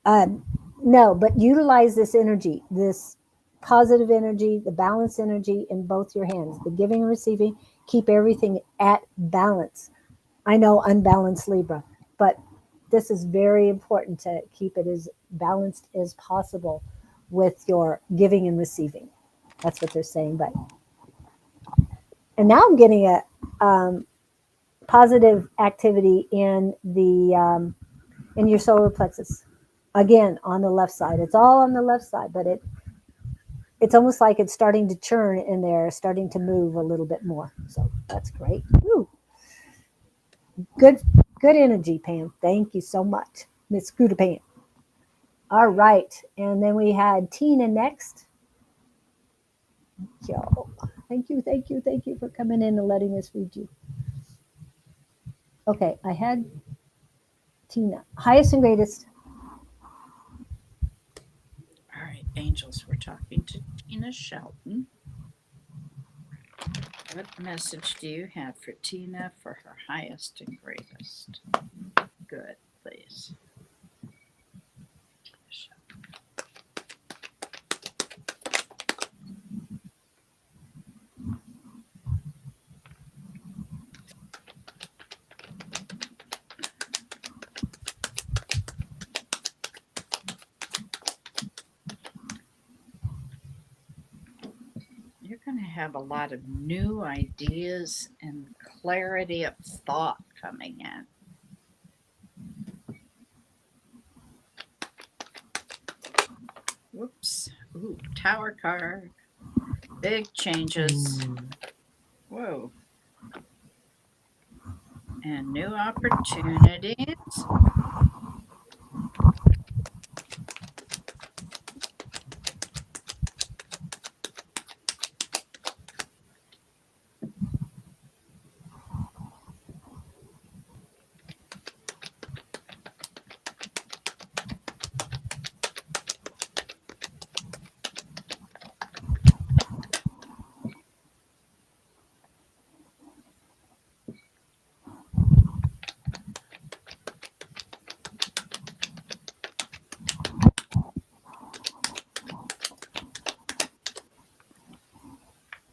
A: Um, no, but utilize this energy, this positive energy, the balanced energy in both your hands, the giving and receiving. Keep everything at balance. I know unbalanced Libra, but this is very important to keep it as balanced as possible with your giving and receiving. That's what they're saying. But and now I'm getting a positive activity in your solar plexus. Again, on the left side. It's all on the left side, but it's almost like it's starting to churn in there, starting to move a little bit more. So that's great. Ooh, good, good energy, Pam. Thank you so much, Miss Scooter Pam. All right, and then we had Tina next. Yo, thank you, thank you, thank you for coming in and letting us read you. Okay, I had Tina, highest and greatest.
B: All right, angels, we're talking to Tina Shelton. What message do you have for Tina for her highest and greatest? Good, please. You're going to have a lot of new ideas and clarity of thought coming in. Whoops. Ooh, tower card. Big changes. Whoa. And new opportunities.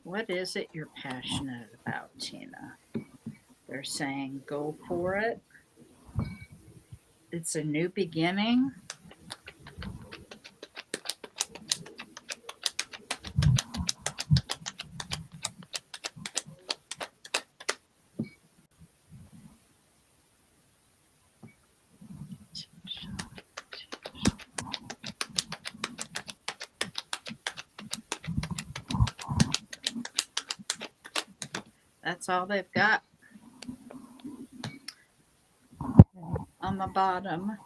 B: What is it you're passionate about, Tina? They're saying go for it. It's a new beginning. That's all they've got on the bottom.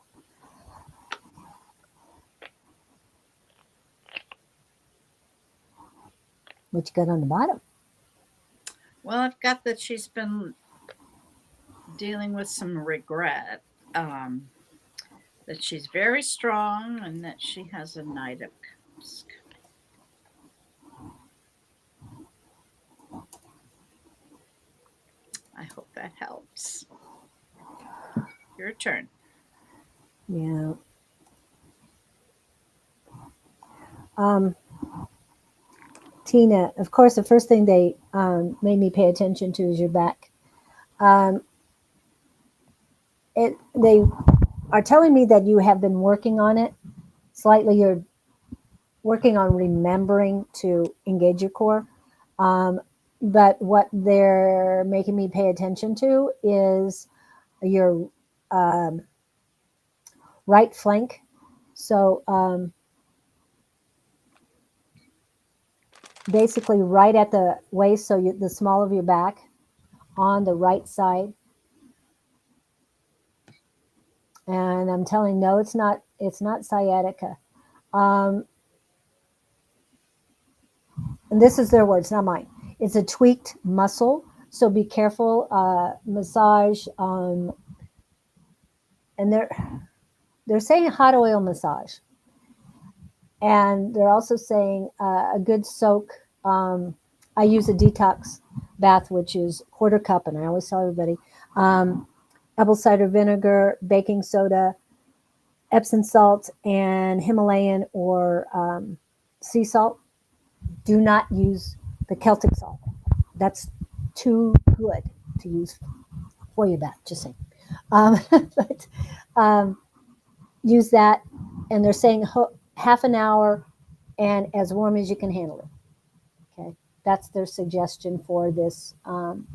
A: What you got on the bottom?
B: Well, I've got that she's been dealing with some regret. That she's very strong and that she has a Knight of Cups. I hope that helps. Your turn.
A: Yeah. Um, Tina, of course, the first thing they made me pay attention to is your back. Um, they are telling me that you have been working on it slightly. You're working on remembering to engage your core. Um, but what they're making me pay attention to is your um, right flank. So basically, right at the waist, so the small of your back on the right side. And I'm telling no, it's not. It's not sciatica. Um, and this is their words, not mine. It's a tweaked muscle, so be careful. Massage, and they're saying hot oil massage, and they're also saying a good soak. I use a detox bath, which is quarter cup, and I always tell everybody, um, apple cider vinegar, baking soda, Epsom salt, and Himalayan or sea salt. Do not use the Celtic salt. That's too good to use for your bath. Just saying. But um, use that, and they're saying half an hour and as warm as you can handle it. Okay, that's their suggestion for this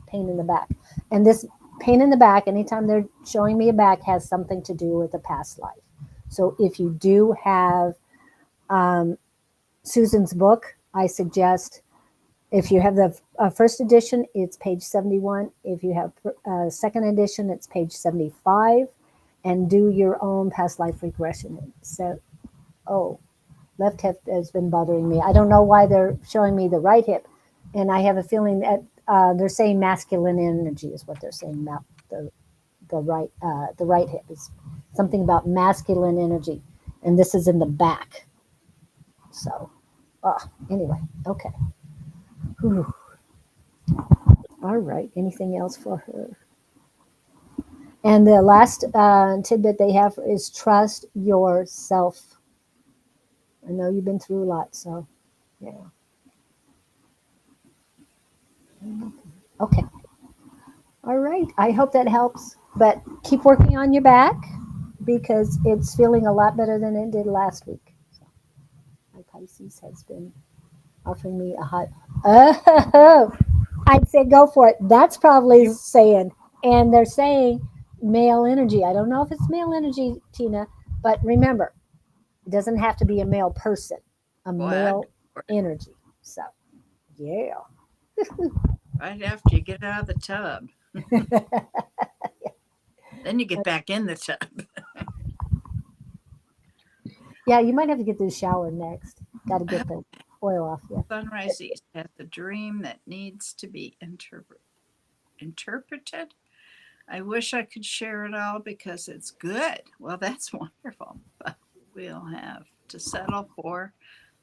A: pain in the back. And this pain in the back, anytime they're showing me a back, has something to do with a past life. So if you do have um, Susan's book, I suggest if you have the first edition, it's page 71. If you have second edition, it's page 75. And do your own past life regression. So, oh, left hip has been bothering me. I don't know why they're showing me the right hip. And I have a feeling that they're saying masculine energy is what they're saying about the right hip is something about masculine energy, and this is in the back. So, anyway, okay. Whew. All right. Anything else for her? And the last tidbit they have is trust yourself. I know you've been through a lot, so yeah. Okay. All right. I hope that helps. But keep working on your back because it's feeling a lot better than it did last week. So my Pisces has been offering me a hot. Oh, I'd say go for it. That's probably saying, and they're saying male energy. I don't know if it's male energy, Tina, but remember, it doesn't have to be a male person, a
B: What?
A: male energy. So, yeah.
B: Right after you get out of the tub. Then you get back in the tub.
A: Yeah, you might have to get to the shower next. Got to get the oil off. Yeah.
B: Sunrise East has a dream that needs to be interpreted. I wish I could share it all because it's good. Well, that's wonderful. But we'll have to settle for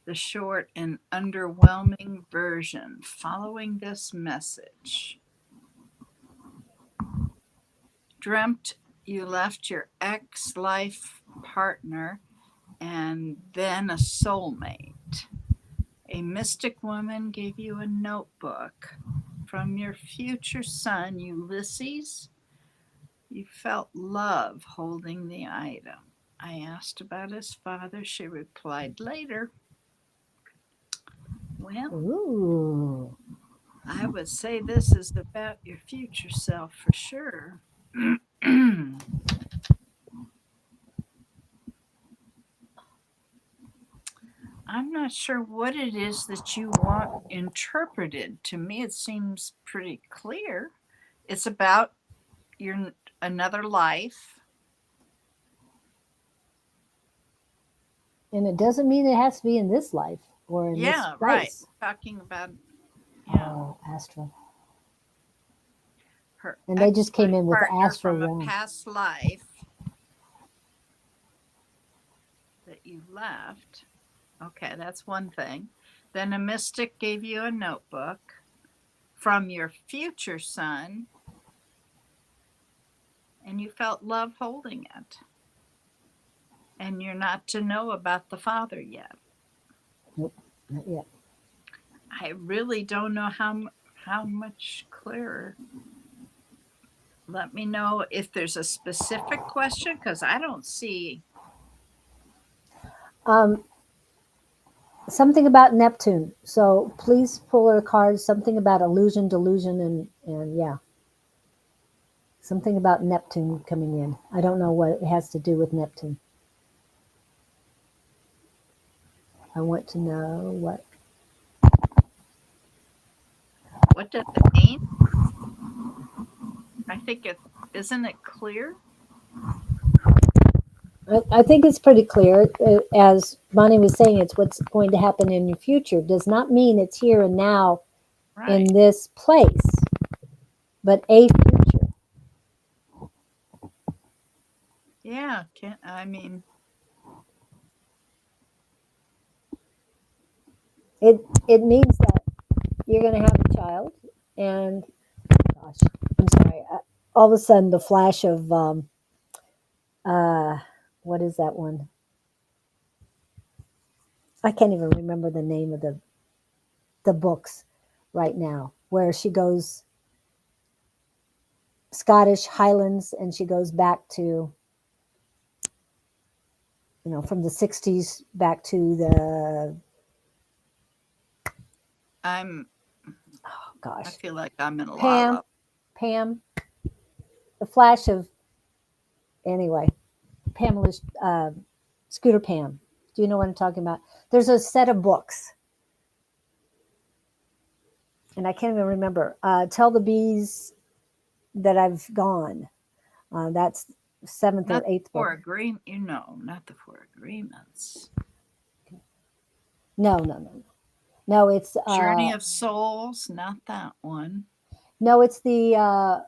B: the short and underwhelming version following this message. Dreamt you left your ex life partner and then a soulmate. A mystic woman gave you a notebook from your future son, Ulysses. You felt love holding the item. I asked about his father. She replied later. Well,
A: Ooh.
B: I would say this is about your future self for sure. I'm not sure what it is that you want interpreted. To me, it seems pretty clear. It's about your another life.
A: And it doesn't mean it has to be in this life or in this
B: Yeah, right.
A: place.
B: Talking about, yeah,
A: Oh, astral.
B: her
A: And they
B: ex
A: just came
B: life
A: in with the
B: partner
A: astral
B: from a
A: realm.
B: past life that you left. Okay, that's one thing. Then a mystic gave you a notebook from your future son, and you felt love holding it. And you're not to know about the father yet.
A: Nope, not yet.
B: I really don't know how much clearer. Let me know if there's a specific question because I don't see.
A: Um, something about Neptune. So please pull her card. Something about illusion, delusion, and yeah, something about Neptune coming in. I don't know what it has to do with Neptune. I want to know what.
B: What does it mean? I think it isn't it clear?
A: I think it's pretty clear. As Bonnie was saying, it's what's going to happen in your future. Does not mean it's here and now in
B: Right.
A: this place, but a future.
B: Yeah. Can I mean
A: It means that you're going to have a child, And gosh, I'm sorry. All of a sudden, the flash of what is that one? I can't even remember the name of the books right now. Where she goes Scottish Highlands, and she goes back to from the 60s back to the
B: I'm.
A: oh
B: I
A: gosh,
B: feel like I'm in a lot
A: Pam,
B: of.
A: Pam, the flash of anyway, Pamela's Scooter Pam. Do you know what I'm talking about? There's a set of books, and I can't even remember. Tell the Bees That I've Gone. That's seventh or
B: Not the
A: eighth
B: four
A: book.
B: agreement. Not the four agreements.
A: No, no, no, no. No,
B: Journey of Souls. Not that one.
A: no, it's the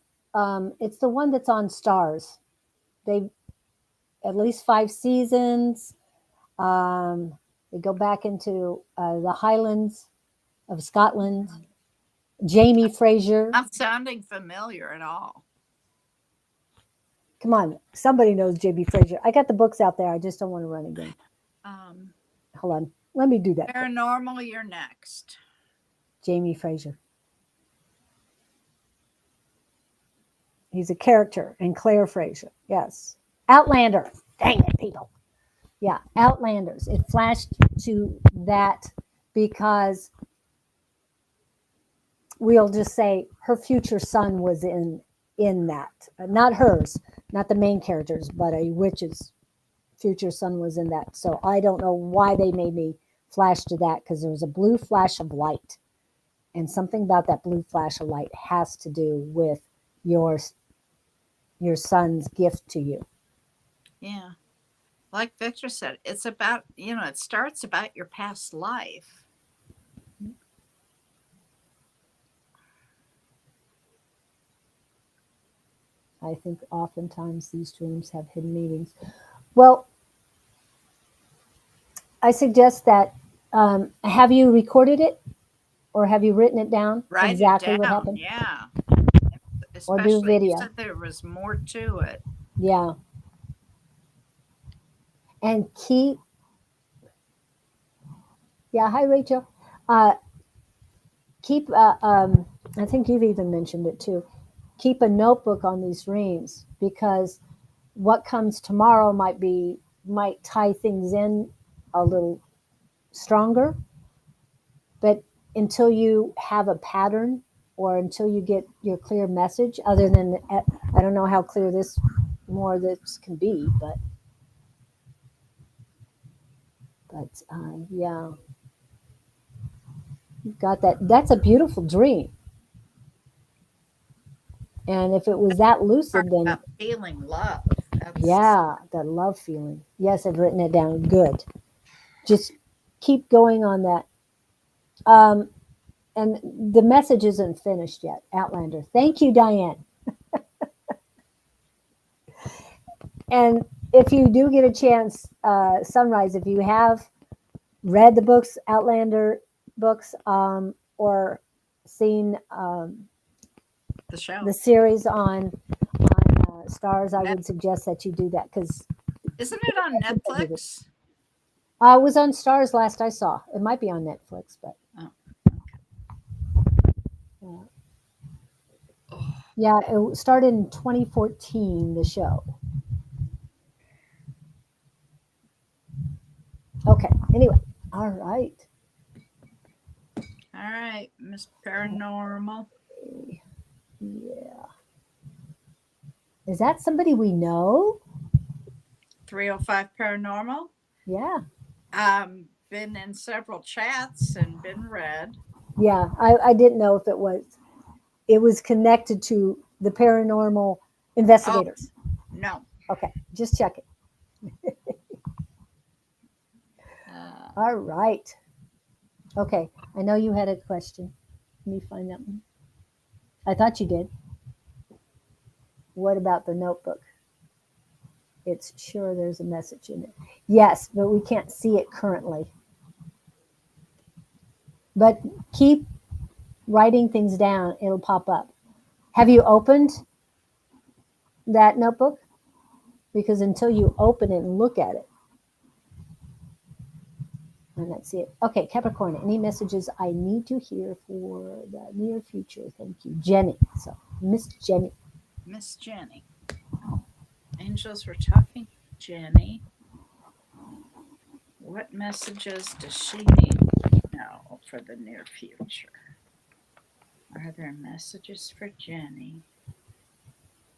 A: one that's on Stars. They at least 5 seasons. Um, they go back into the Highlands of Scotland. Jamie Fraser.
B: Not sounding familiar at all.
A: Come on, somebody knows Jamie Fraser. I got the books out there. I just don't want to run again.
B: Um,
A: Hold on, let me do that quick.
B: Paranormal. You're next.
A: Jamie Fraser. He's a character in Claire Fraser. Yes. Outlander. Dang it, people. Yeah, Outlanders. It flashed to that because we'll just say her future son was in that. Not hers, not the main characters, but a witch's future son was in that. So I don't know why they made me flash to that because there was a blue flash of light, and something about that blue flash of light has to do with your your son's gift to you.
B: Yeah. Like Victor said, it's about, it starts about your past life.
A: I think oftentimes these dreams have hidden meanings. Well, I suggest that have you recorded it or have you written it down
B: Write it
A: exactly what
B: down.
A: happened
B: Yeah.
A: or do
B: Especially, you
A: video?
B: said there was more to it.
A: Yeah. And yeah, hi, Rachel. Uh, keep, I think you've even mentioned it too. Keep a notebook on these dreams because what comes tomorrow might tie things in a little stronger. But until you have a pattern or until you get your clear message, other than I don't know how clear this can be, but yeah, you've got that. That's a beautiful dream. And if it was that
B: Part
A: lucid, then
B: about feeling love. That's
A: yeah, that love feeling. Yes, I've written it down. Good. Just keep going on that. Um, and the message isn't finished yet, Outlander. Thank you, Diane. And if you do get a chance, Sunrise, if you have read the books, Outlander books, or seen
B: the show.
A: the series on Stars, I
B: Net,
A: would suggest that you do that because
B: isn't it on Netflix?
A: it was on Stars last I saw. It might be on Netflix, but
B: Oh,
A: uh,
B: okay.
A: yeah, it started in 2014. The show. Okay. Anyway, all right.
B: All right, Miss Paranormal.
A: Yeah. Is that somebody we know?
B: 305 Paranormal.
A: Yeah.
B: Been in several chats and been read.
A: Yeah. I didn't know if it was connected to the paranormal
B: Oh,
A: investigators.
B: no.
A: Okay. Just check it.
B: Uh,
A: All right. Okay. I know you had a question. Let me find that one. I thought you did. What about the notebook? It's sure there's a message in it. Yes, but we can't see it currently. But keep writing things down, it'll pop up. Have you opened that notebook? Because until you open it and look at it, and let's see it. Okay, Capricorn, any messages I need to hear for the near future? Thank you. Jenny. So, Miss Jenny.
B: Miss Jenny. Angels were talking to Jenny. What messages does she need to know for the near future? Are there messages for Jenny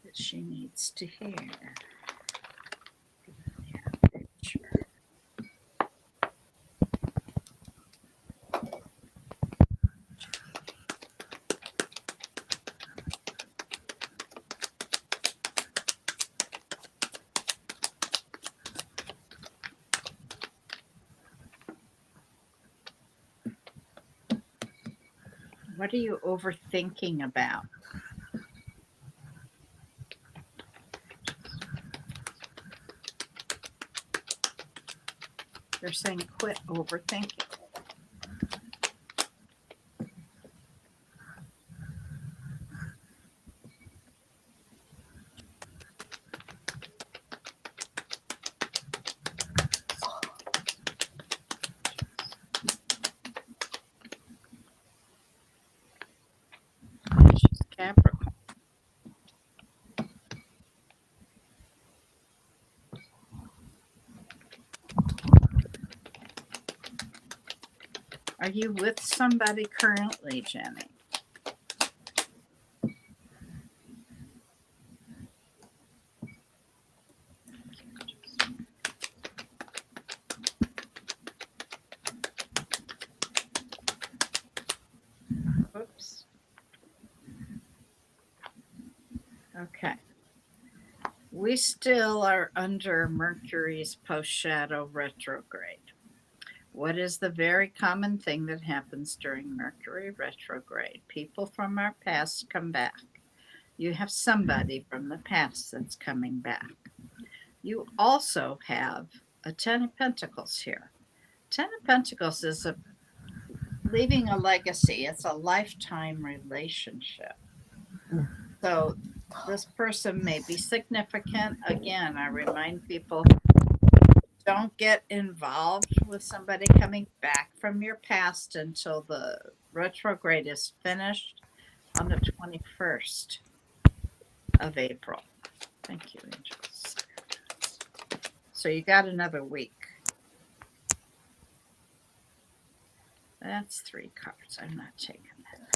B: that she needs to hear? Future. What are you overthinking about? They're saying quit overthinking. She's Capricorn. Are you with somebody currently, Jenny? Oops. Okay. We still are under Mercury's post-shadow retrograde. What is the very common thing that happens during Mercury retrograde? People from our past come back. You have somebody from the past that's coming back. You also have a Ten of Pentacles here. Ten of Pentacles is leaving a legacy. It's a lifetime relationship. So this person may be significant. Again, I remind people, don't get involved with somebody coming back from your past until the retrograde is finished on the 21st of April. Thank you, angels. So you got another week. That's 3 cards. I'm not taking that.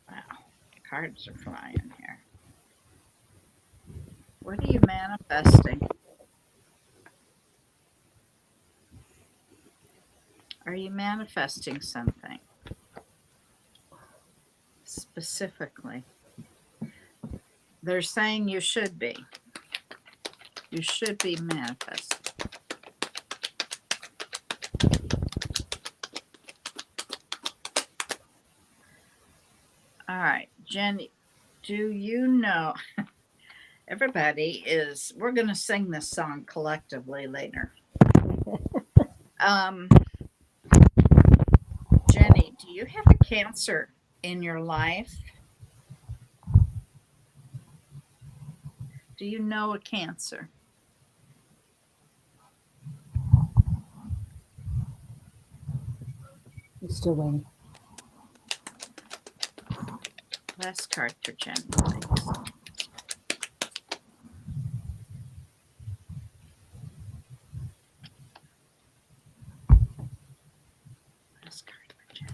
B: Wow, cards are flying here. What are you manifesting? Are you manifesting something specifically? They're saying you should be. You should be manifesting. All right, Jenny, do you know? Everybody is, we're going to sing this song collectively later. Jenny, do you have a Cancer in your life? Do you know a Cancer?
A: I'm still waiting.
B: Last card for Jenny, please. Last card for Jenny.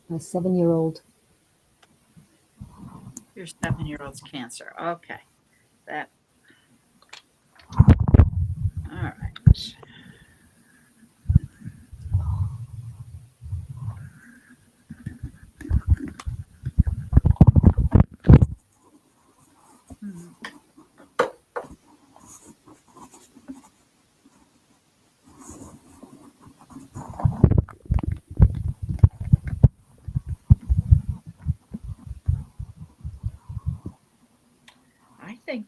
A: My 7-year-old.
B: Your 7-year-old's Cancer. Okay. That. All right.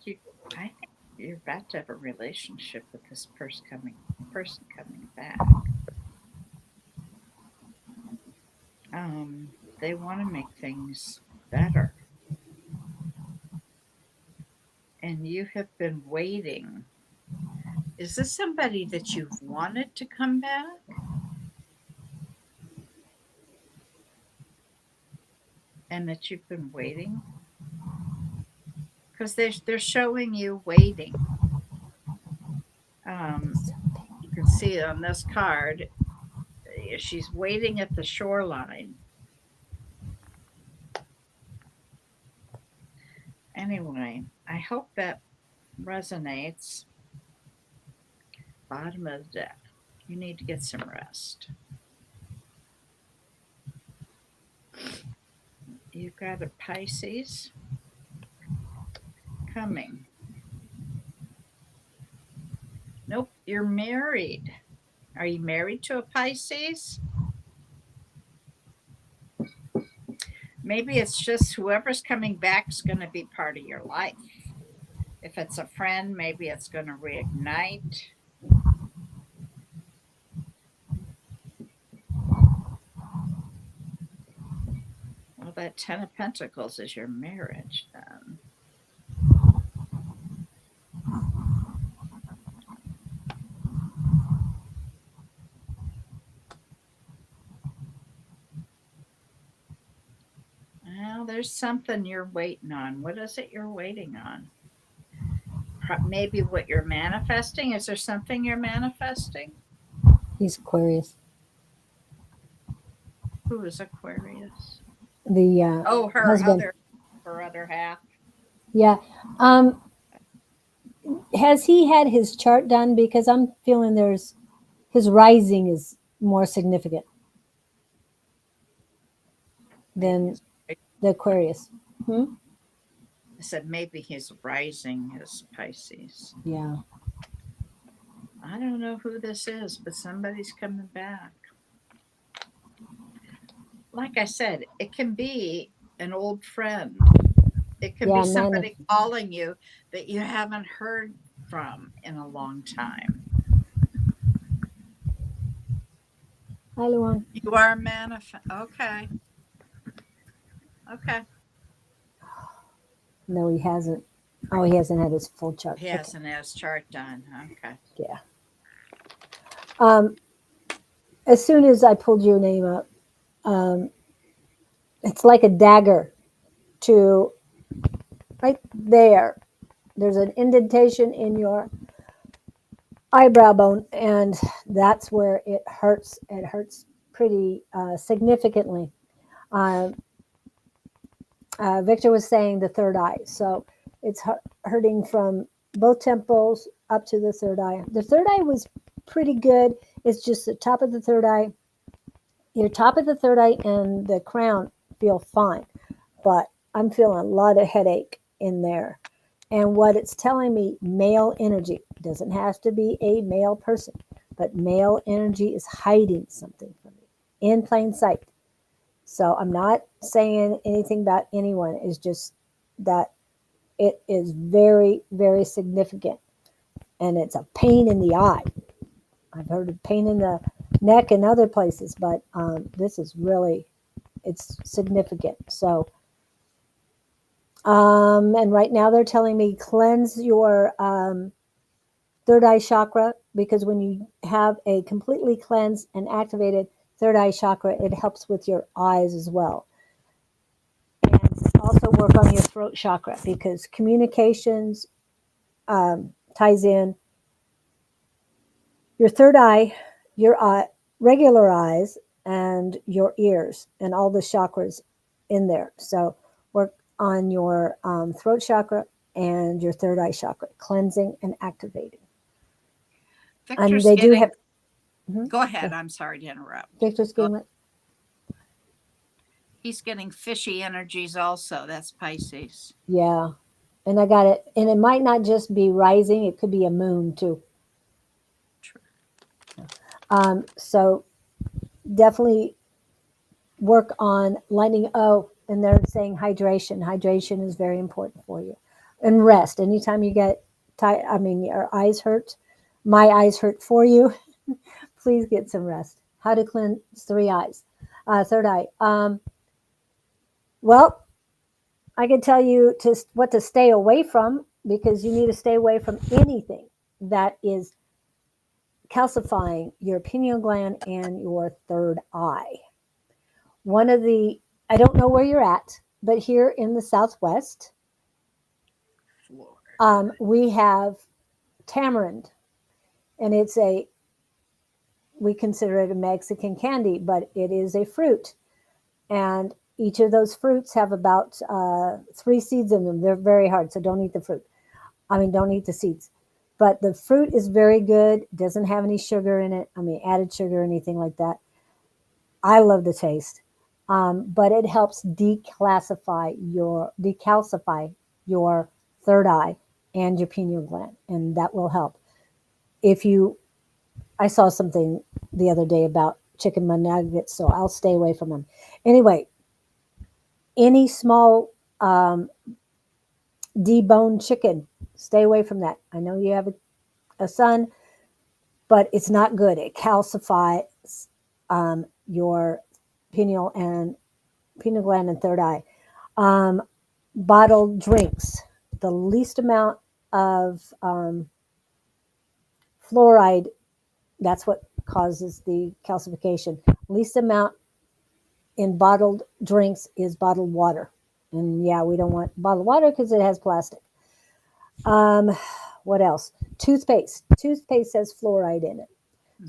B: think you I think you're about to have a relationship with this person coming back. They want to make things better. And you have been waiting. Is this somebody that you've wanted to come back? And that you've been waiting? Because they're showing you waiting. You can see it on this card. She's waiting at the shoreline. Anyway, I hope that resonates. Bottom of the deck. You need to get some rest. You've got a Pisces coming. Nope, you're married. Are you married to a Pisces? Maybe it's just whoever's coming back is going to be part of your life. If it's a friend, maybe it's going to reignite. Well, that Ten of Pentacles is your marriage then. Well, there's something you're waiting on. What is it you're waiting on? Maybe what you're manifesting. Is there something you're manifesting?
A: He's Aquarius.
B: Who is Aquarius?
A: The
B: her
A: husband.
B: other half.
A: Yeah. Has he had his chart done? Because I'm feeling his rising is more significant than the Aquarius.
B: I said maybe his rising is Pisces.
A: Yeah.
B: I don't know who this is, but somebody's coming back. Like I said, it can be an old friend. It could be somebody calling you that you haven't heard from in a long time.
A: Hi, Luan.
B: You are okay. Okay.
A: No, he hasn't. Oh, he hasn't had his full chart.
B: He hasn't had his chart done. Okay.
A: Yeah. As soon as I pulled your name up, it's like a dagger to right there. There's an indentation in your eyebrow bone, and that's where it hurts. It hurts pretty significantly. Victor was saying the third eye, so it's hurting from both temples up to the third eye. The third eye was pretty good. It's just the top of the third eye. Your top of the third eye and the crown feel fine, but I'm feeling a lot of headache in there. And what it's telling me, male energy, doesn't have to be a male person, but male energy is hiding something from me in plain sight. So I'm not saying anything about anyone. It's just that it is very, very significant. And it's a pain in the eye. I've heard of pain in the neck and other places, but this is really, it's significant. So, and right now they're telling me cleanse your third eye chakra, because when you have a completely cleansed and activated third eye chakra, it helps with your eyes as well. And also work on your throat chakra, because communications ties in your third eye, your regular eyes, and your ears, and all the chakras in there. So work on your throat chakra and your third eye chakra, cleansing and activating.
B: Victor's
A: and they
B: getting,
A: do have.
B: Go ahead. I'm sorry to interrupt.
A: Victor's getting what?
B: He's getting fishy energies also. That's Pisces.
A: Yeah. And I got it. And it might not just be rising, it could be a moon too.
B: True.
A: So definitely work on lighting. Oh, and they're saying hydration. Hydration is very important for you. and rest. Anytime you get tired, I mean, your eyes hurt, my eyes hurt for you. Please get some rest. How to cleanse three eyes, third eye. Well, I can tell you to what to stay away from because you need to stay away from anything that is calcifying your pineal gland and your third eye. One of the, I don't know where you're at, but here in the Southwest,
B: Florida.
A: we have tamarind, and we consider it a Mexican candy, but it is a fruit. And each of those fruits have about three seeds in them. They're very hard, so don't eat the fruit. I mean, don't eat the seeds. But the fruit is very good, doesn't have any sugar in it. I mean, added sugar or anything like that. I love the taste. But it helps decalcify your third eye and your pineal gland, and that will help. If you, I saw something the other day about chicken nuggets, so I'll stay away from them. Anyway, any small deboned chicken, stay away from that. I know you have a son, but it's not good. It calcifies your pineal and pineal gland and third eye. Um, Bottled drinks, the least amount of fluoride, that's what causes the calcification. Least amount in bottled drinks is bottled water. And yeah, we don't want bottled water because it has plastic. Um, what else? Toothpaste. Toothpaste has fluoride in it.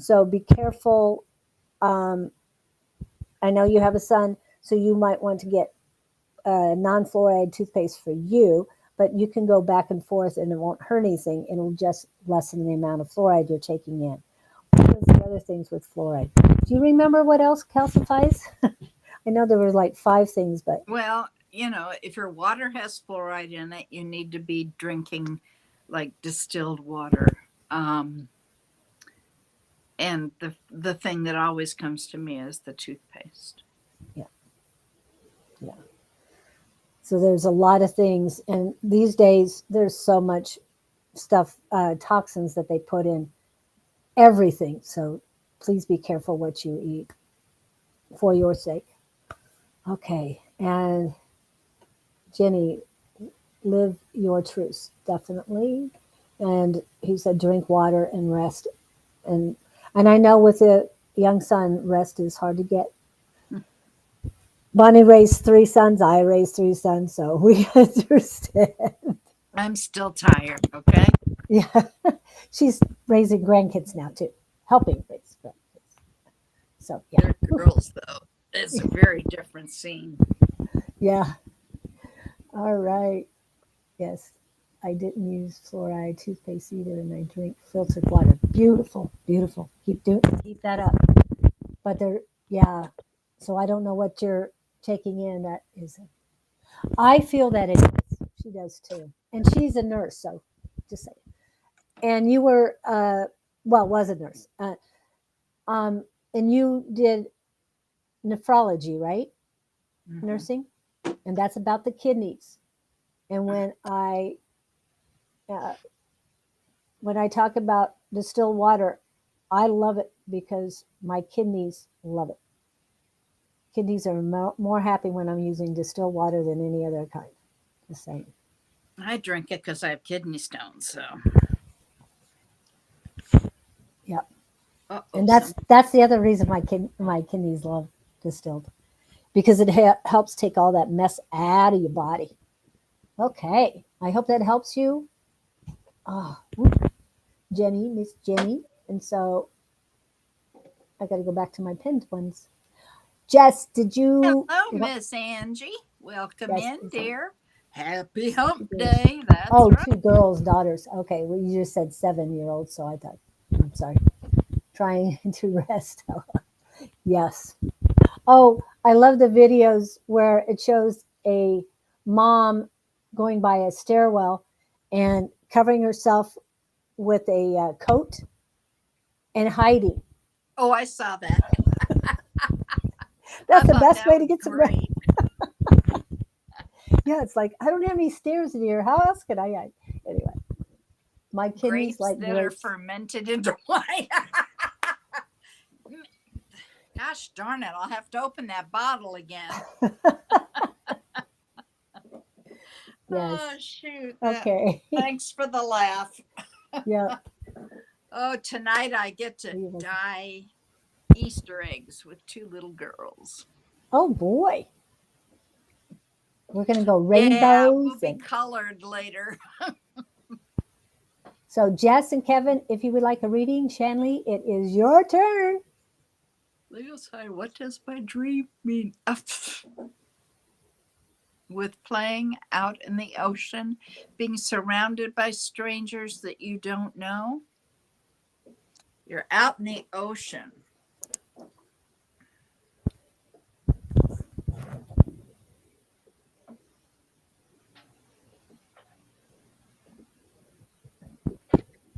A: So be careful. Um, I know you have a son, so you might want to get non fluoride toothpaste for you, but you can go back and forth and it won't hurt anything. It'll just lessen the amount of fluoride you're taking in. What are the other things with fluoride? Do you remember what else calcifies? I know there were like five things, but
B: Well, if your water has fluoride in it, you need to be drinking like distilled water. Um, and the thing that always comes to me is the toothpaste.
A: yeah, yeah. So there's a lot of things, and these days there's so much stuff, toxins that they put in everything. So please be careful what you eat for your sake. Okay, and Jenny, live your truths, definitely. And he said, drink water and rest. And I know with a young son, rest is hard to get. Bonnie raised three sons. I raised three sons, so we understand.
B: I'm still tired. Okay.
A: Yeah, she's raising grandkids now too, helping raise grandkids. So yeah,
B: They're girls, though. It's a very different scene.
A: yeah. All right. Yes, I didn't use fluoride toothpaste either, and I drink filtered water. Beautiful, beautiful. Keep that up. But there, yeah. So I don't know what you're taking in. That is, I feel that it is. She does too, and she's a nurse. So just say. And you were, well, was a nurse, um, and you did nephrology, right?
B: Hmm.
A: Nursing, and that's about the kidneys. And uh, when I talk about distilled water, I love it because my kidneys love it. Kidneys are more happy when I'm using distilled water than any other kind. Just saying.
B: I drink it because I have kidney stones. So,
A: Yeah,
B: oh,
A: and
B: some.
A: that's the other reason my kidneys love distilled because it helps take all that mess out of your body. Okay, I hope that helps you. Oh, Jenny, Miss Jenny, and so I got to go back to my pinned ones. Jess, did you?
B: Hello, Miss Angie. Welcome
A: Yes,
B: in,
A: it's on.
B: dear. Happy
A: It's two
B: Hump
A: girls.
B: Day. That's
A: Oh,
B: right.
A: two girls, daughters. Okay, well, you just said 7 year olds, so I thought, I'm sorry. Trying to rest. Yes. Oh, I love the videos where it shows a mom going by a stairwell and covering herself with a coat and hiding.
B: Oh, I saw that. I
A: That's the
B: thought
A: best
B: that
A: way to
B: was
A: get some rest.
B: great.
A: Yeah, it's like, I don't have any stairs in here. How else could I? Anyway, my kidneys
B: Grapes
A: like
B: that are
A: grapes.
B: fermented into wine. Gosh darn it! I'll have to open that bottle again.
A: Yes.
B: Oh shoot!
A: Okay.
B: Thanks for the laugh.
A: Yeah.
B: Oh, tonight I get to
A: Evil.
B: dye Easter eggs with 2 little girls.
A: Oh boy. We're gonna go
B: Yeah, we'll
A: rainbows
B: be
A: and
B: colored later.
A: so Jess and Kevin, if you would like a reading, Shanley, it is your turn.
B: Leo say, what does my dream mean? With playing out in the ocean, being surrounded by strangers that you don't know. You're out in the ocean.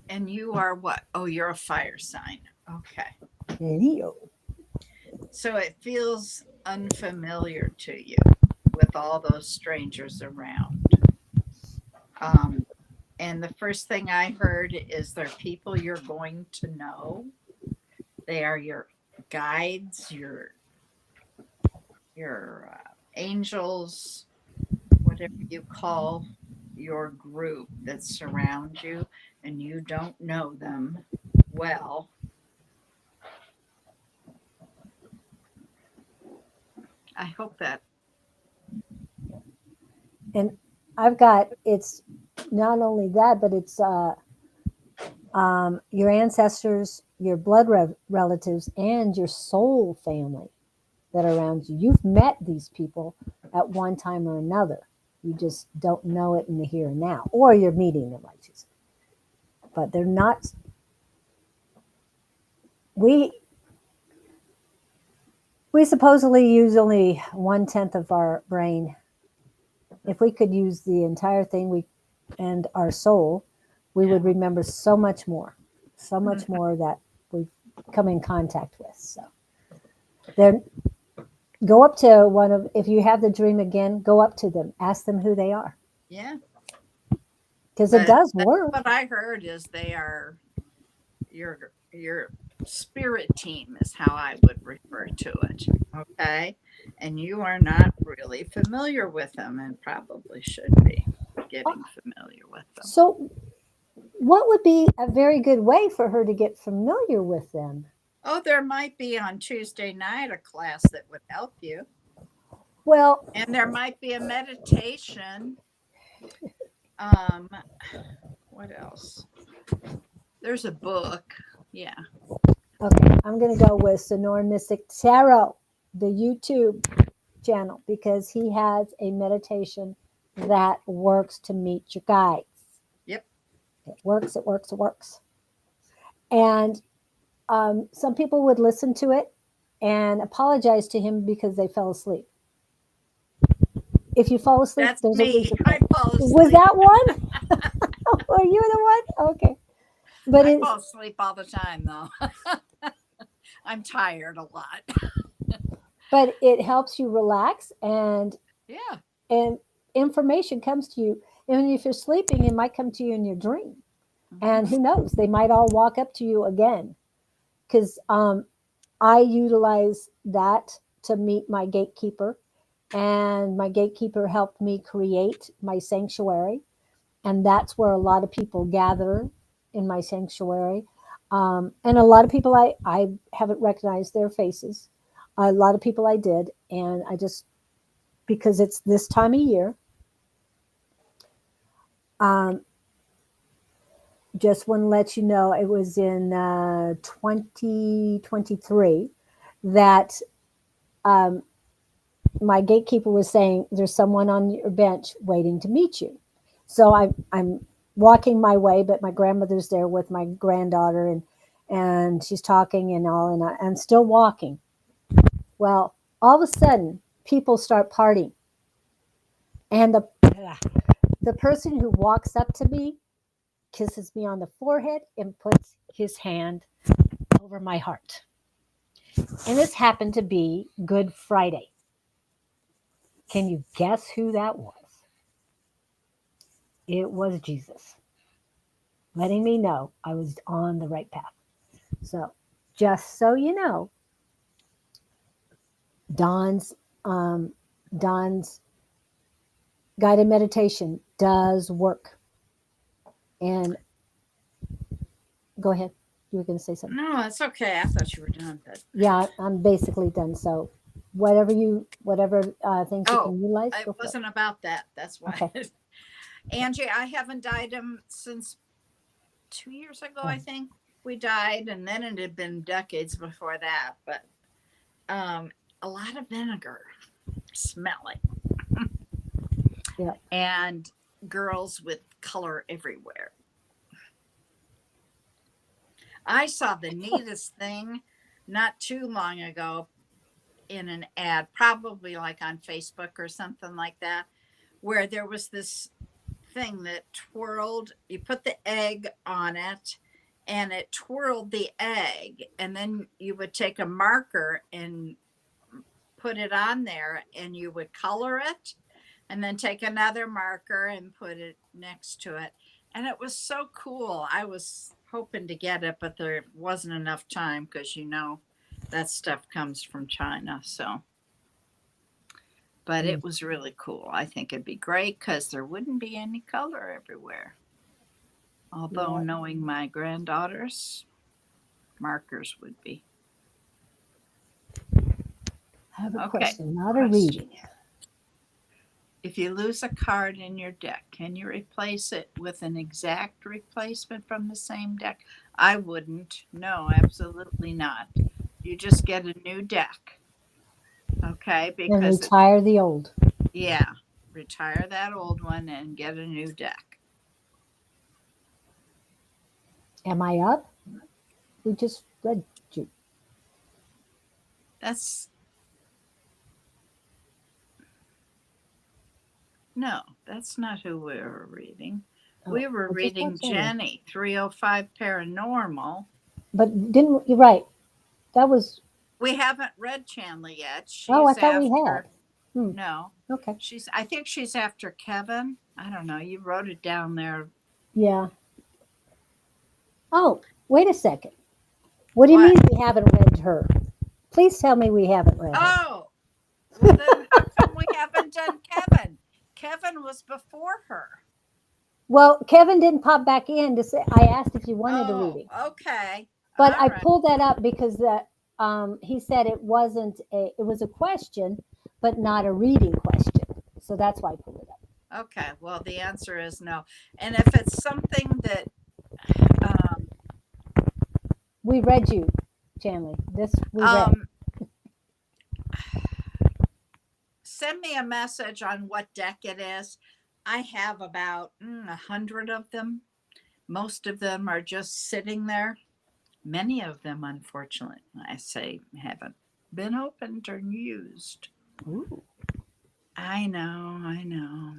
B: And you are what? Oh, you're a fire sign. Okay.
A: Leo.
B: So it feels unfamiliar to you with all those strangers around. And the first thing I heard is they're people you're going to know. They are your guides, your angels, whatever you call your group that surrounds you, and you don't know them well. I hope that.
A: And I've got it's not only that, but it's your ancestors, your blood relatives, and your soul family that are around you. You've met these people at one time or another. You just don't know it in the here and now, or you're meeting them, I should say. But they're not. We we supposedly use only 1/10 of our brain. If we could use the entire thing, we and our soul, we would remember so much more that we've come in contact with. So then go up to one of, if you have the dream again, go up to them, ask them who they are.
B: Yeah.
A: Because it does
B: That's
A: work.
B: what I heard is they are your spirit team is how I would refer to it. Okay. And you are not really familiar with them and probably should be getting familiar with them.
A: So what would be a very good way for her to get familiar with them?
B: Oh, there might be on Tuesday night a class that would help you.
A: Well,
B: And there might be a meditation. What else? There's a book. Yeah.
A: okay, I'm going to go with Sonora Mystic Tarot, the YouTube channel, because he has a meditation that works to meet your guides.
B: Yep.
A: It works, it works, it works. And some people would listen to it and apologize to him because they fell asleep. If you fall asleep,
B: That's
A: there's
B: me.
A: a reason.
B: I fall asleep.
A: Was that one? Were you the one? Okay. But
B: I fall asleep all the time, though. I'm tired a lot.
A: But it helps you relax, and
B: Yeah.
A: and information comes to you. And if you're sleeping, it might come to you in your dream. And who knows? They might all walk up to you again. Because I utilize that to meet my gatekeeper, and my gatekeeper helped me create my sanctuary, and that's where a lot of people gather in my sanctuary. And a lot of people I haven't recognized their faces. A lot of people I did, and I just, because it's this time of year, um, just want to let you know it was in 2023 that my gatekeeper was saying there's someone on your bench waiting to meet you. So I'm walking my way, but my grandmother's there with my granddaughter, and she's talking and all, and I'm still walking. Well, all of a sudden, people start partying, and the person who walks up to me kisses me on the forehead and puts his hand over my heart. And this happened to be Good Friday. Can you guess who that was? it was Jesus letting me know I was on the right path. So, just so you know, Don's um, Don's guided meditation does work. And go ahead. You were going to say something.
B: No, it's okay. I thought you were done, but
A: Yeah, I'm basically done. So, whatever things you
B: oh,
A: can utilize,
B: it
A: go for it.
B: wasn't about that. That's why.
A: Okay.
B: Angie, I haven't dyed him since 2 years ago, I
A: Oh,
B: think we died, and then it had been decades before that. But a lot of vinegar, smelly,
A: yeah.
B: and girls with color everywhere. I saw the neatest thing not too long ago in an ad, probably like on Facebook or something like that, where there was this thing that twirled. You put the egg on it and it twirled the egg, and then you would take a marker and put it on there and you would color it, and then take another marker and put it next to it. And it was so cool. I was hoping to get it, but there wasn't enough time because that stuff comes from China. So, but
A: Mm,
B: it was really cool. I think it'd be great because there wouldn't be any color everywhere. Although,
A: yeah.
B: knowing my granddaughters, markers would be.
A: I have a
B: Okay,
A: question, not a
B: question.
A: reading.
B: If you lose a card in your deck, can you replace it with an exact replacement from the same deck? I wouldn't. No, absolutely not. You just get a new deck. Okay,
A: And
B: because
A: retire the old.
B: yeah, retire that old one and get a new deck.
A: Am I up? We just read you.
B: That's No, that's not who we were reading.
A: Oh,
B: We were
A: I just
B: reading
A: thought so.
B: Jenny, 305 Paranormal.
A: But didn't you're right. That was
B: We haven't read Chandler yet.
A: oh, I
B: She's
A: thought we had.
B: after,
A: Hmm.
B: no,
A: Okay.
B: I think she's after Kevin. I don't know. You wrote it down there.
A: Yeah. Oh, wait a second. What do you
B: What?
A: mean we haven't read her? Please tell me we haven't read her.
B: Oh, well, then how come we haven't done Kevin? Kevin was before her.
A: Well, Kevin didn't pop back in to say. I asked if you wanted a
B: Oh,
A: reading,
B: okay.
A: but
B: All
A: I
B: right.
A: pulled that up because he said it wasn't a. It was a question, but not a reading question. So that's why I pulled it up.
B: Okay. Well, the answer is no. And if it's something that, um,
A: We read you, Chandler. This we read.
B: um, send me a message on what deck it is. I have about 100 of them. Most of them are just sitting there. Many of them, unfortunately, I say, haven't been opened or used.
A: Ooh.
B: I know, I know.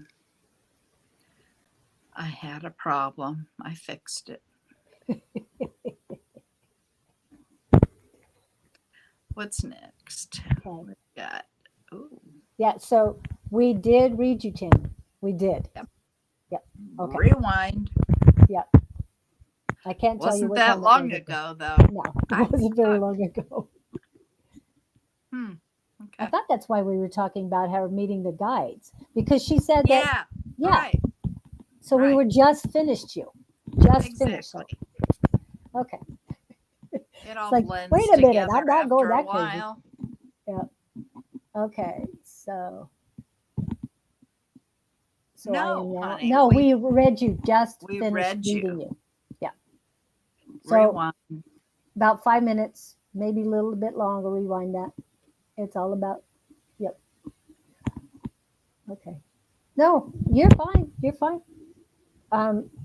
B: I had a problem. I fixed it. What's next?
A: Okay.
B: What we got? Ooh,
A: Yeah. So we did read you, Chandler. We did.
B: yep.
A: Yep. Okay.
B: Rewind.
A: Yep. I can't tell you
B: Wasn't
A: what
B: that
A: time it
B: long
A: was ago.
B: ago, though.
A: No, it
B: I
A: wasn't very
B: thought,
A: long ago. I
B: okay.
A: thought that's why we were talking about her meeting the guides because she said that,
B: Yeah,
A: yeah.
B: right,
A: So we
B: right.
A: were just finished you, just finished. So
B: Exactly.
A: okay,
B: It
A: it's
B: all
A: like
B: blends
A: wait a minute,
B: together
A: I'm not going
B: after a
A: that crazy.
B: while.
A: Yeah. Okay. So I am
B: No,
A: now.
B: honey,
A: No, we read you. Just
B: we
A: finished
B: read
A: reading
B: you.
A: you. Yeah. So
B: Rewind.
A: about 5 minutes, maybe a little bit longer. Rewind that. It's all about. Yep. Okay. No, you're fine. You're fine.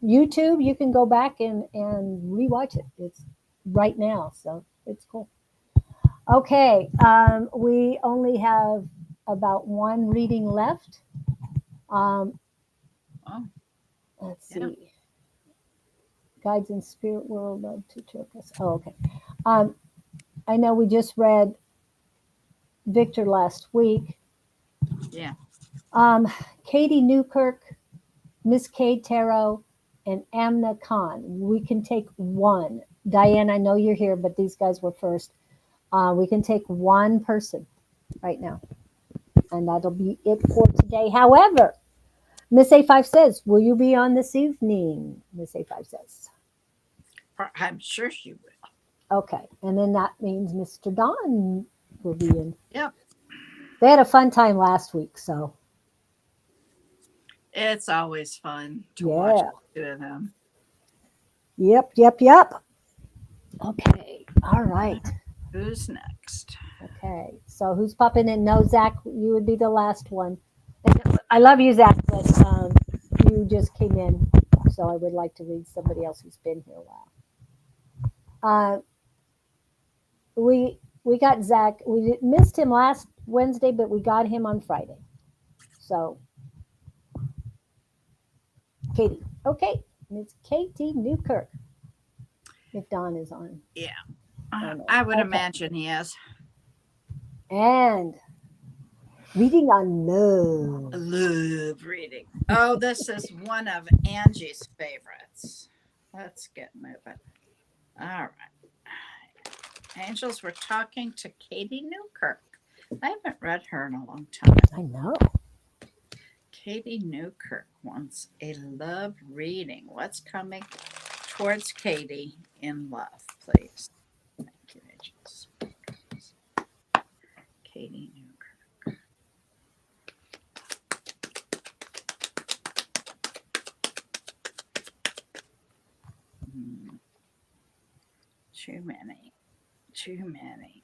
A: YouTube, you can go back and rewatch it. It's right now, so it's cool. Okay, we only have about one reading left. Um,
B: Oh,
A: let's
B: yeah.
A: see. Guides in spirit world love to trick us. Oh, okay. Um, I know we just read Victor last week.
B: Yeah.
A: Um, Katie Miss K Tarot, and Amna Khan. We can take one. Diane, I know you're here, but these guys were first. We can take one person right now, and that'll be it for today. However, Miss A5 says, will you be on this evening? Miss A5 says.
B: I'm sure she will.
A: Okay. And then that means Mr. Don will be in.
B: Yep.
A: They had a fun time last week, so
B: It's always fun to watch
A: yeah.
B: the two of them.
A: Yep, yep, yep. Okay. All right.
B: Who's next?
A: Okay. So who's popping in? No, Zach, you would be the last one. And I love you, Zach, but you just came in, so I would like to read somebody else who's been here a while. Uh, we got Zach. We missed him last Wednesday, but we got him on Friday. So, Katie. Okay, Miss Katie Newkirk. If Don is on.
B: Yeah.
A: Oh, no.
B: I would
A: Okay.
B: imagine he is.
A: And reading on love.
B: Love reading. Oh, this is one of Angie's favorites. Let's get moving. All right. Angels, we're talking to Katie Newkirk. I haven't read her in a long time.
A: I know.
B: Katie Newkirk wants a love reading. What's coming towards Katie in love, please? Thank you, Angels. Katie Newkirk. Too many. Too many.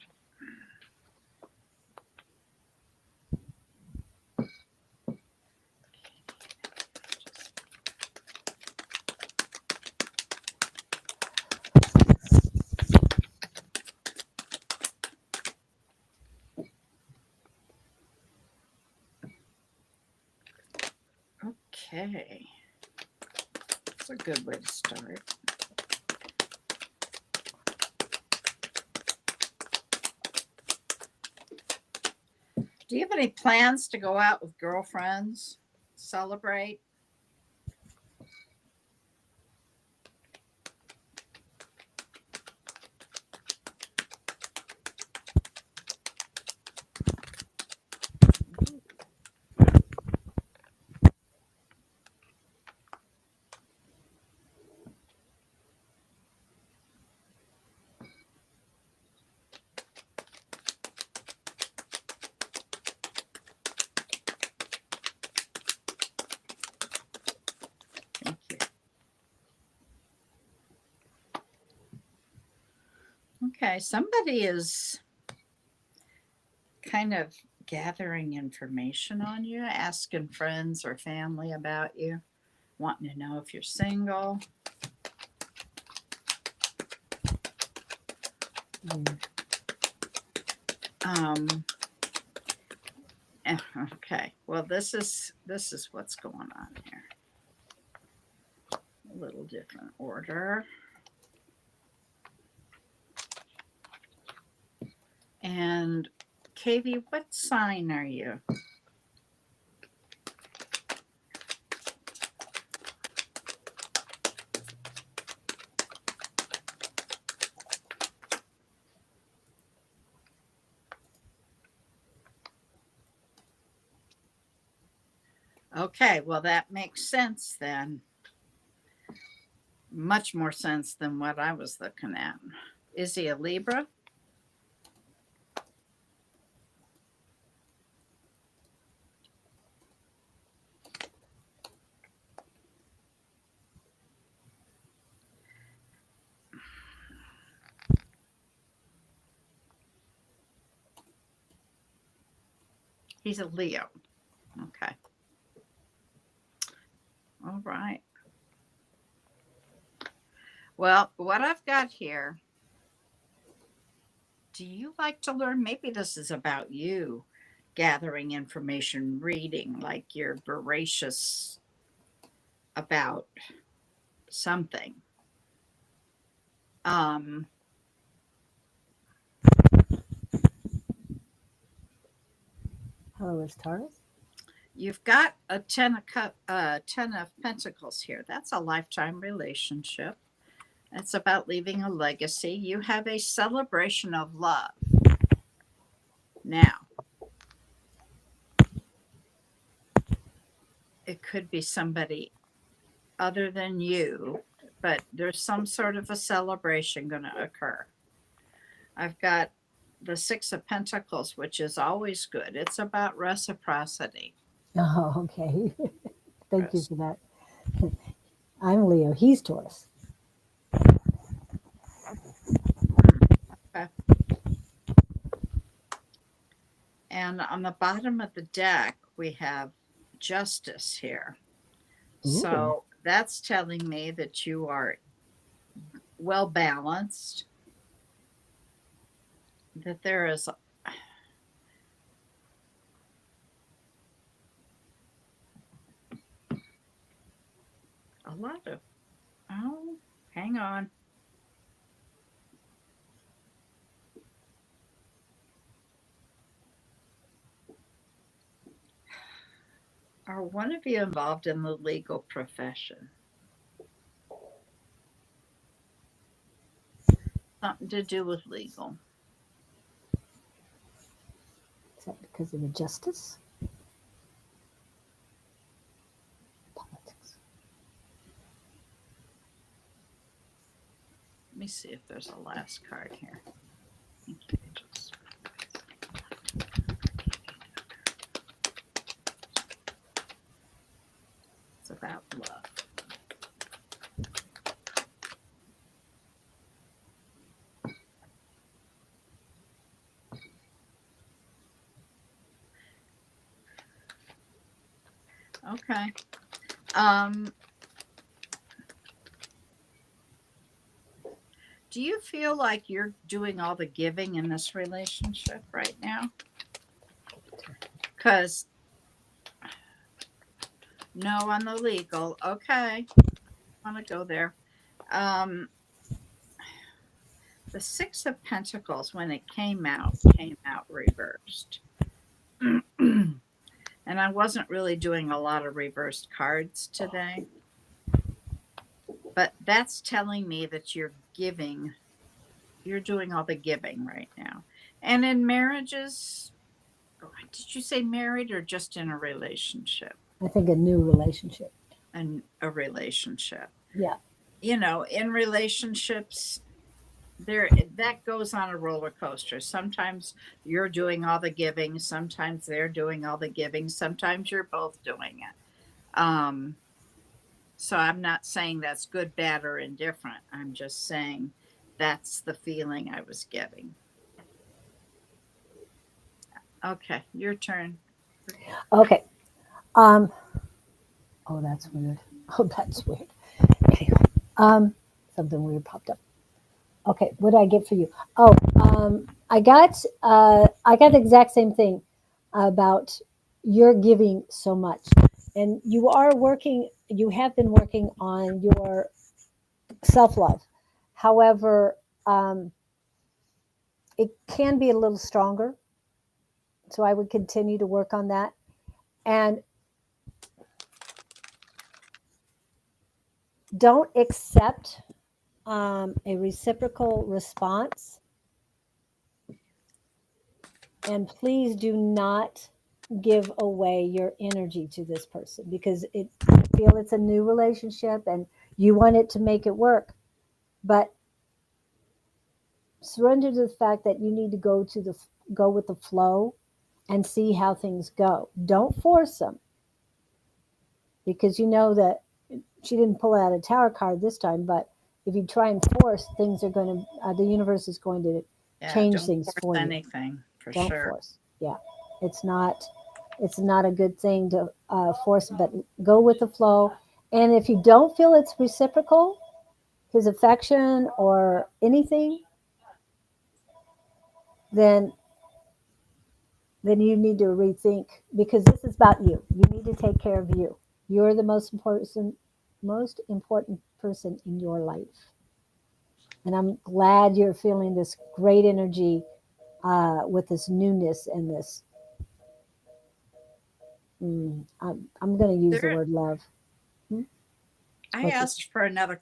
B: Okay. That's a good way to start. Do you have any plans to go out with girlfriends? Celebrate? Thank you. Okay, somebody is kind of gathering information on you, asking friends or family about you, wanting to know if you're single. Um, okay, well, this is what's going on here. A little different order. And Katie, what sign are you? Okay, well, that makes sense then. Much more sense than what I was looking at. Is he a Libra? He's a Leo. Okay. All right. Well, what I've got here, do you like to learn? Maybe this is about you gathering information, reading, like you're voracious about something. Um,
A: Hello, is Taurus?
B: You've got a ten of pentacles here. That's a lifetime relationship. It's about leaving a legacy. You have a celebration of love. Now, it could be somebody other than you, but there's some sort of a celebration going to occur. I've got the Six of Pentacles, which is always good. It's about reciprocity.
A: Oh, okay. Thank you
B: Yes.
A: for that. I'm Leo. He's Taurus.
B: Okay. And on the bottom of the deck, we have Justice here.
A: Ooh.
B: So that's telling me that you are well balanced, that there is a lot of, oh, hang on. Are one of you involved in the legal profession? Something to do with legal.
A: Is that because of the justice? Politics.
B: Let me see if there's a last card here. It's about love. Okay. Do you feel like you're doing all the giving in this relationship right now? Because no on the legal. Okay. I want to go there. Um, the Six of Pentacles, when it came out reversed. And I wasn't really doing a lot of reversed cards today. But that's telling me that you're giving, you're doing all the giving right now. And in marriages, did you say married or just in a relationship?
A: I think a new relationship.
B: And a relationship.
A: Yeah.
B: You know, in relationships, there that goes on a roller coaster. Sometimes you're doing all the giving, sometimes they're doing all the giving, sometimes you're both doing it. So I'm not saying that's good, bad, or indifferent. I'm just saying that's the feeling I was getting. Okay, your turn.
A: Okay. Oh, that's weird. Oh, that's weird. Anyway, something weird popped up. Okay, what did I get for you? Oh, I got the exact same thing about you're giving so much, and you are working. You have been working on your self love. However, um, it can be a little stronger. So I would continue to work on that. And don't accept a reciprocal response. And please do not give away your energy to this person because I feel it's a new relationship and you want it to make it work. But surrender to the fact that you need to go with the flow and see how things go. Don't force them because you know that she didn't pull out a tower card this time, but if you try and force, things are going to, the universe is going to
B: Yeah,
A: change
B: don't
A: things
B: force
A: for you.
B: anything for
A: Don't
B: sure.
A: force. Yeah. It's not, it's not a good thing to force, but go with the flow. And if you don't feel it's reciprocal, his affection or anything, then you need to rethink because this is about you. You need to take care of you. You're the most important person in your life. And I'm glad you're feeling this great energy with this newness and I'm going to use the
B: There,
A: word love.
B: I
A: What's it?
B: asked for another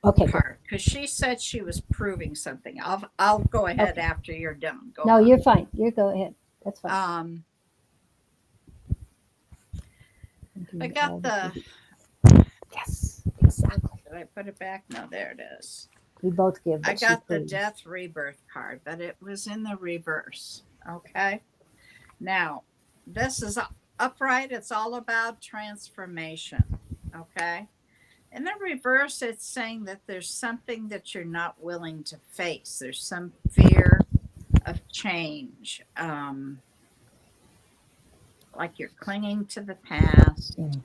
A: Okay, good.
B: card because she said she was proving something. I'll go ahead
A: Okay.
B: after you're done. Go
A: No,
B: on.
A: you're fine. You go ahead. That's fine.
B: Um,
A: I'm
B: I
A: doing
B: got
A: all
B: the.
A: yes, exactly.
B: Did I put it back? No, there it is.
A: We both give,
B: I
A: but she
B: got the
A: proves.
B: death rebirth card, but it was in the reverse. Okay. Now, this is upright. It's all about transformation. Okay. In the reverse, it's saying that there's something that you're not willing to face. There's some fear of change. Like you're clinging to the past.
A: Mm.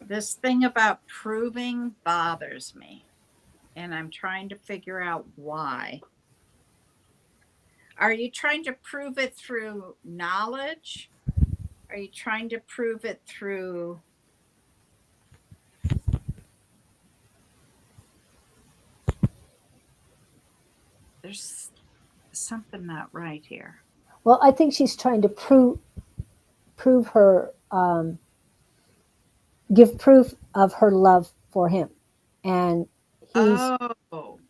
B: This thing about proving bothers me, and I'm trying to figure out why. Are you trying to prove it through knowledge? Are you trying to prove it through there's something not right here.
A: Well, I think she's trying to prove her give proof of her love for him, and he's
B: Oh,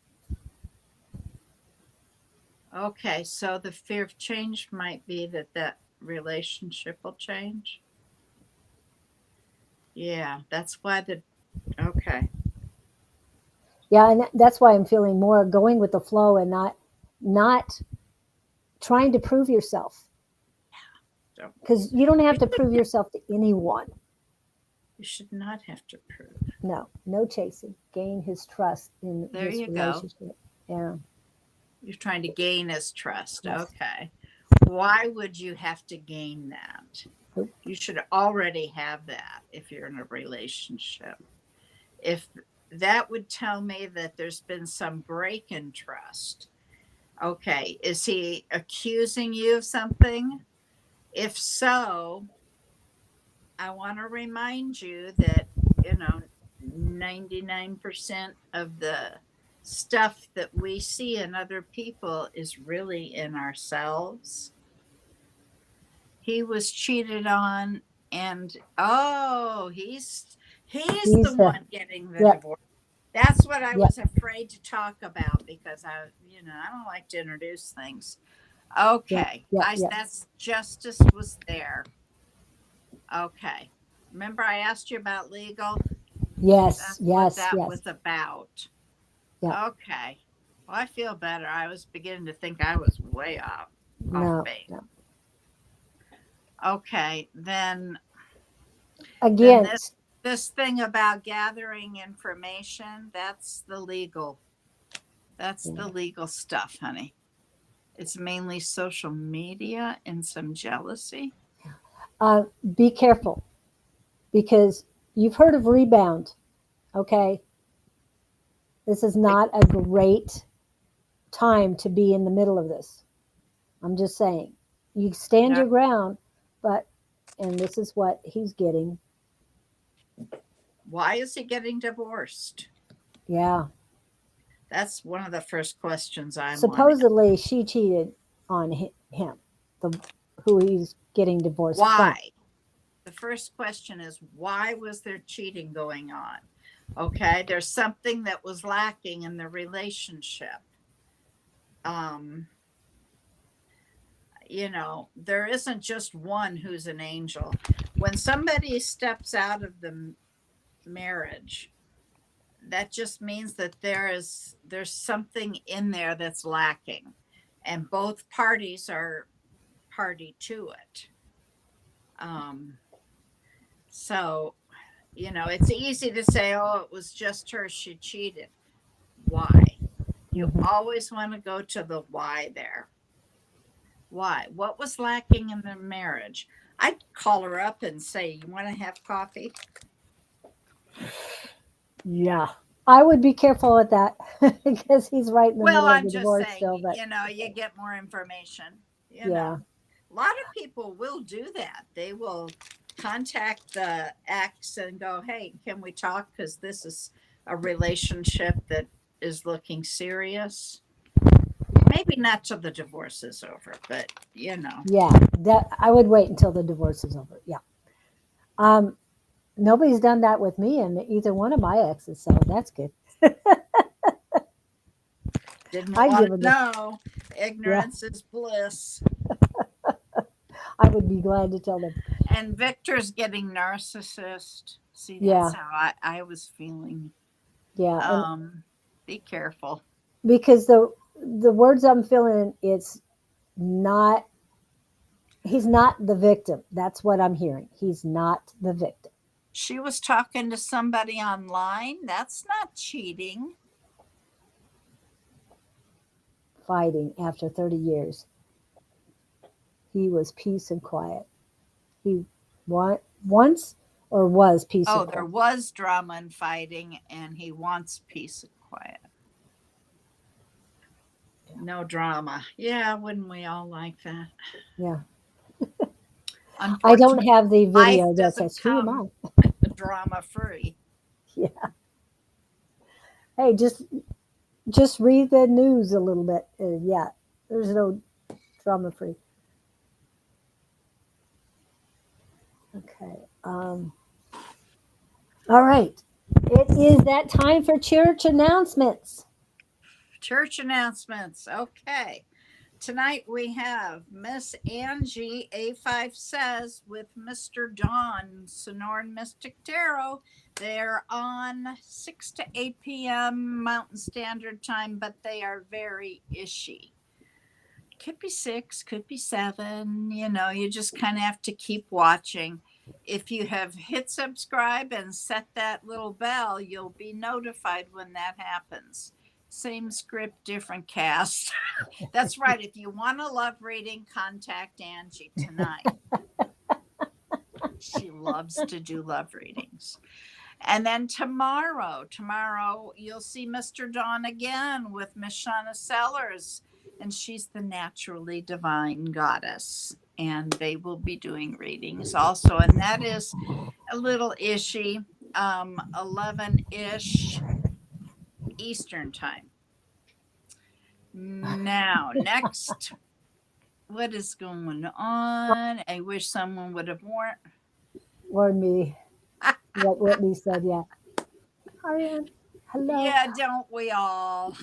B: okay. So the fear of change might be that relationship will change. Yeah, that's why okay.
A: yeah, and that's why I'm feeling more going with the flow and not trying to prove yourself,
B: So
A: because you don't
B: you
A: have to
B: should,
A: prove yourself to anyone.
B: you should not have to prove.
A: No, no chasing. Gain his trust in
B: There
A: this
B: you go.
A: relationship. Yeah.
B: You're trying to gain his trust.
A: Yes.
B: Okay. Why would you have to gain that?
A: Nope.
B: You should already have that if you're in a relationship. If that would tell me that there's been some break in trust. Okay. Is he accusing you of something? If so, I want to remind you that, 99% of the stuff that we see in other people is really in ourselves. He was cheated on, and oh, he's the
A: He's the
B: one getting the
A: yep,
B: divorce. That's what I
A: yep,
B: was afraid to talk about because I don't like to introduce things.
A: yep,
B: Okay,
A: yep,
B: I
A: yep.
B: that's justice was there. Okay. Remember I asked you about legal?
A: Yes,
B: That's what
A: yes,
B: that
A: yes.
B: was about.
A: Yep.
B: Okay. Well, I feel better. I was beginning to think I was way off
A: No,
B: base.
A: no.
B: Okay, then
A: Again,
B: this thing about gathering information, that's the
A: yeah.
B: legal stuff, honey. It's mainly social media and some jealousy.
A: Uh, be careful because you've heard of rebound. Okay, this is
B: I,
A: not a great time to be in the middle of this. I'm just saying, you stand
B: no,
A: your ground, but and this is what he's getting.
B: why is he getting divorced?
A: Yeah,
B: That's one of the first questions I want to.
A: supposedly she cheated on him, the who he's getting divorced from.
B: Why? The first question is why was there cheating going on? Okay, there's something that was lacking in the relationship. Um, there isn't just one who's an angel. When somebody steps out of the marriage, that just means that there's something in there that's lacking, and both parties are party to it. Um, so it's easy to say, oh, it was just her, she cheated. Why? You
A: Hmm.
B: always want to go to the why there. Why? What was lacking in the marriage? I'd call her up and say, you want to have coffee?
A: Yeah, I would be careful with that because he's right in the
B: Well,
A: middle of
B: I'm
A: the
B: just
A: divorce
B: saying,
A: still. But
B: you get more information.
A: yeah,
B: A lot of people will do that. They will contact the ex and go, hey, can we talk? Because this is a relationship that is looking serious. Maybe maybe not till the divorce is over, but
A: Yeah, that I would wait until the divorce is over. Yeah. Um, Nobody's done that with me and either one of my exes, so that's good.
B: didn't
A: I
B: want
A: give
B: to
A: it a
B: know.
A: yeah.
B: Ignorance is bliss.
A: I would be glad to tell them.
B: And Victor's getting narcissist. See, that's
A: Yeah,
B: how I was feeling.
A: yeah, and
B: Be careful.
A: because the words I'm feeling, it's not. He's not the victim. That's what I'm hearing. He's not the victim.
B: She was talking to somebody online. That's not cheating.
A: Fighting after 30 years, he was peace and quiet. He once or was peace and
B: Oh, there
A: quiet.
B: was drama and fighting, and he wants peace and quiet. No drama. Yeah, wouldn't we all like that?
A: Yeah. I don't
B: Unfortunately,
A: have the
B: life
A: video that
B: doesn't
A: says, "Who am
B: come
A: I?"
B: drama free.
A: Yeah. Hey, just read the news a little bit. Yeah, there's no drama free. Okay. All right. It is that time for church announcements.
B: Church announcements. Okay. Tonight we have Miss Angie A5 Says with Mr. Don Sonoran Mystic Tarot. They're on 6 to 8 p.m. Mountain Standard Time, but they are very ishy. Could be 6, could be 7. You just kind of have to keep watching. If you have hit subscribe and set that little bell, you'll be notified when that happens. Same script, different cast. That's right. If you want a love reading, contact Angie tonight. She loves to do love readings. And then tomorrow you'll see Mr. Don again with Miss Shauna Sellers, and she's the naturally divine goddess. And they will be doing readings also, and that is a little ishy, 11-ish Eastern time. Now, next, what is going on? I wish someone would have warned.
A: Warn me what Whitney said. Yeah. Ariane, hello.
B: Yeah, don't we all?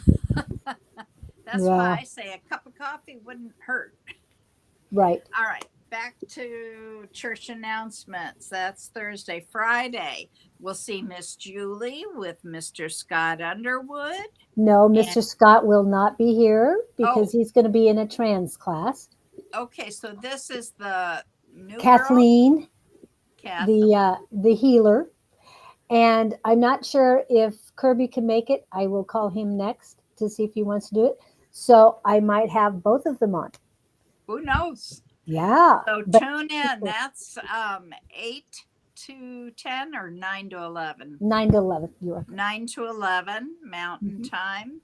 B: That's why
A: Yeah.
B: I say a cup of coffee wouldn't hurt.
A: Right.
B: All right, back to church announcements. That's Thursday. Friday, we'll see Miss Julie with Mr. Scott Underwood.
A: No,
B: And
A: Mr. Scott will not be here because
B: oh,
A: he's going to be in a trans class.
B: okay, so this is the new girl,
A: Kathleen,
B: Kathleen.
A: the healer, and I'm not sure if Kirby can make it. I will call him next to see if he wants to do it. So I might have both of them on.
B: Who knows?
A: Yeah,
B: So
A: but
B: tune in. That's 8 to 10 or 9 to 11.
A: 9 to 11. You are
B: 9 to 11 Mountain
A: mhm.
B: Time.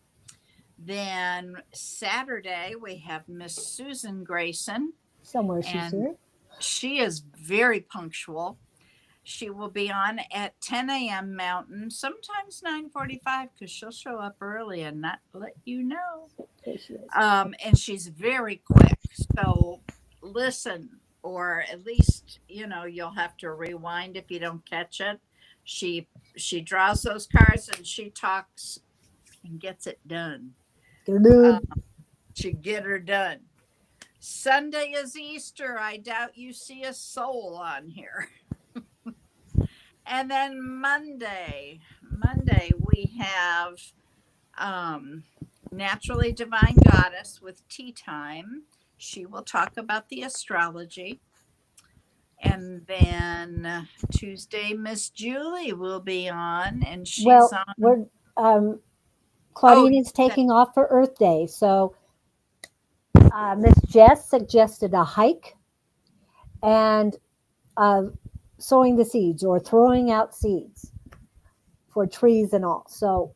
B: Then Saturday, we have Miss Susan Grayson,
A: Somewhere she's
B: and
A: here.
B: she is very punctual. She will be on at 10 a.m. Mountain, sometimes 9:45, because she'll show up early and not let you know.
A: There she is.
B: And she's very quick. So listen, or at least, you'll have to rewind if you don't catch it. She draws those cards and she talks and gets it done.
A: They're
B: Uh,
A: good.
B: she get her done. Sunday is Easter. I doubt you see a soul on here. And then Monday we have Naturally Divine Goddess with Tea Time. She will talk about the astrology. And then Tuesday, Miss Julie will be on, and she's
A: Well,
B: on.
A: we're
B: Oh,
A: Claudine is taking off for Earth Day, so Miss Jess suggested a hike and uh, sowing the seeds or throwing out seeds for trees and all. So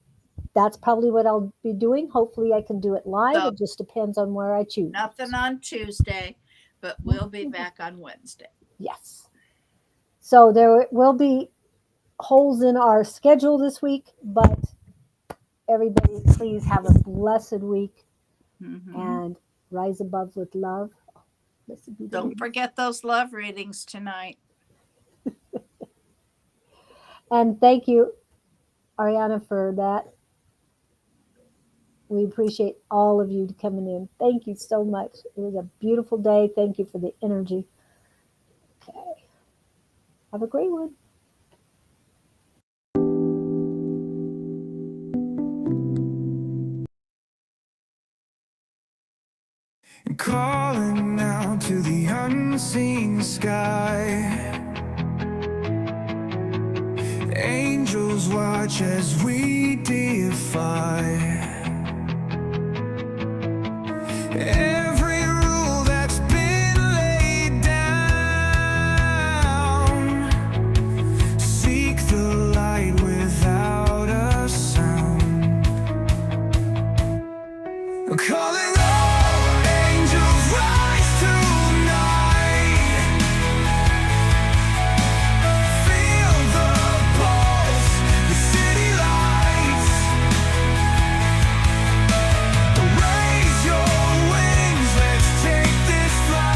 A: that's probably what I'll be doing. Hopefully, I can do it live.
B: so
A: It just depends on where I choose.
B: nothing on Tuesday, but we'll be back on Wednesday.
A: Yes. So there will be holes in our schedule this week, but everybody, please have a blessed week. and rise above with love.
B: Don't forget those love readings tonight.
A: And thank you, Ariana, for that. We appreciate all of you coming in. Thank you so much. It was a beautiful day. Thank you for the energy. Okay. Have a great one.
C: Calling out to the unseen sky. Angels watch as we defy every rule that's been laid down. Seek the light without a sound. Call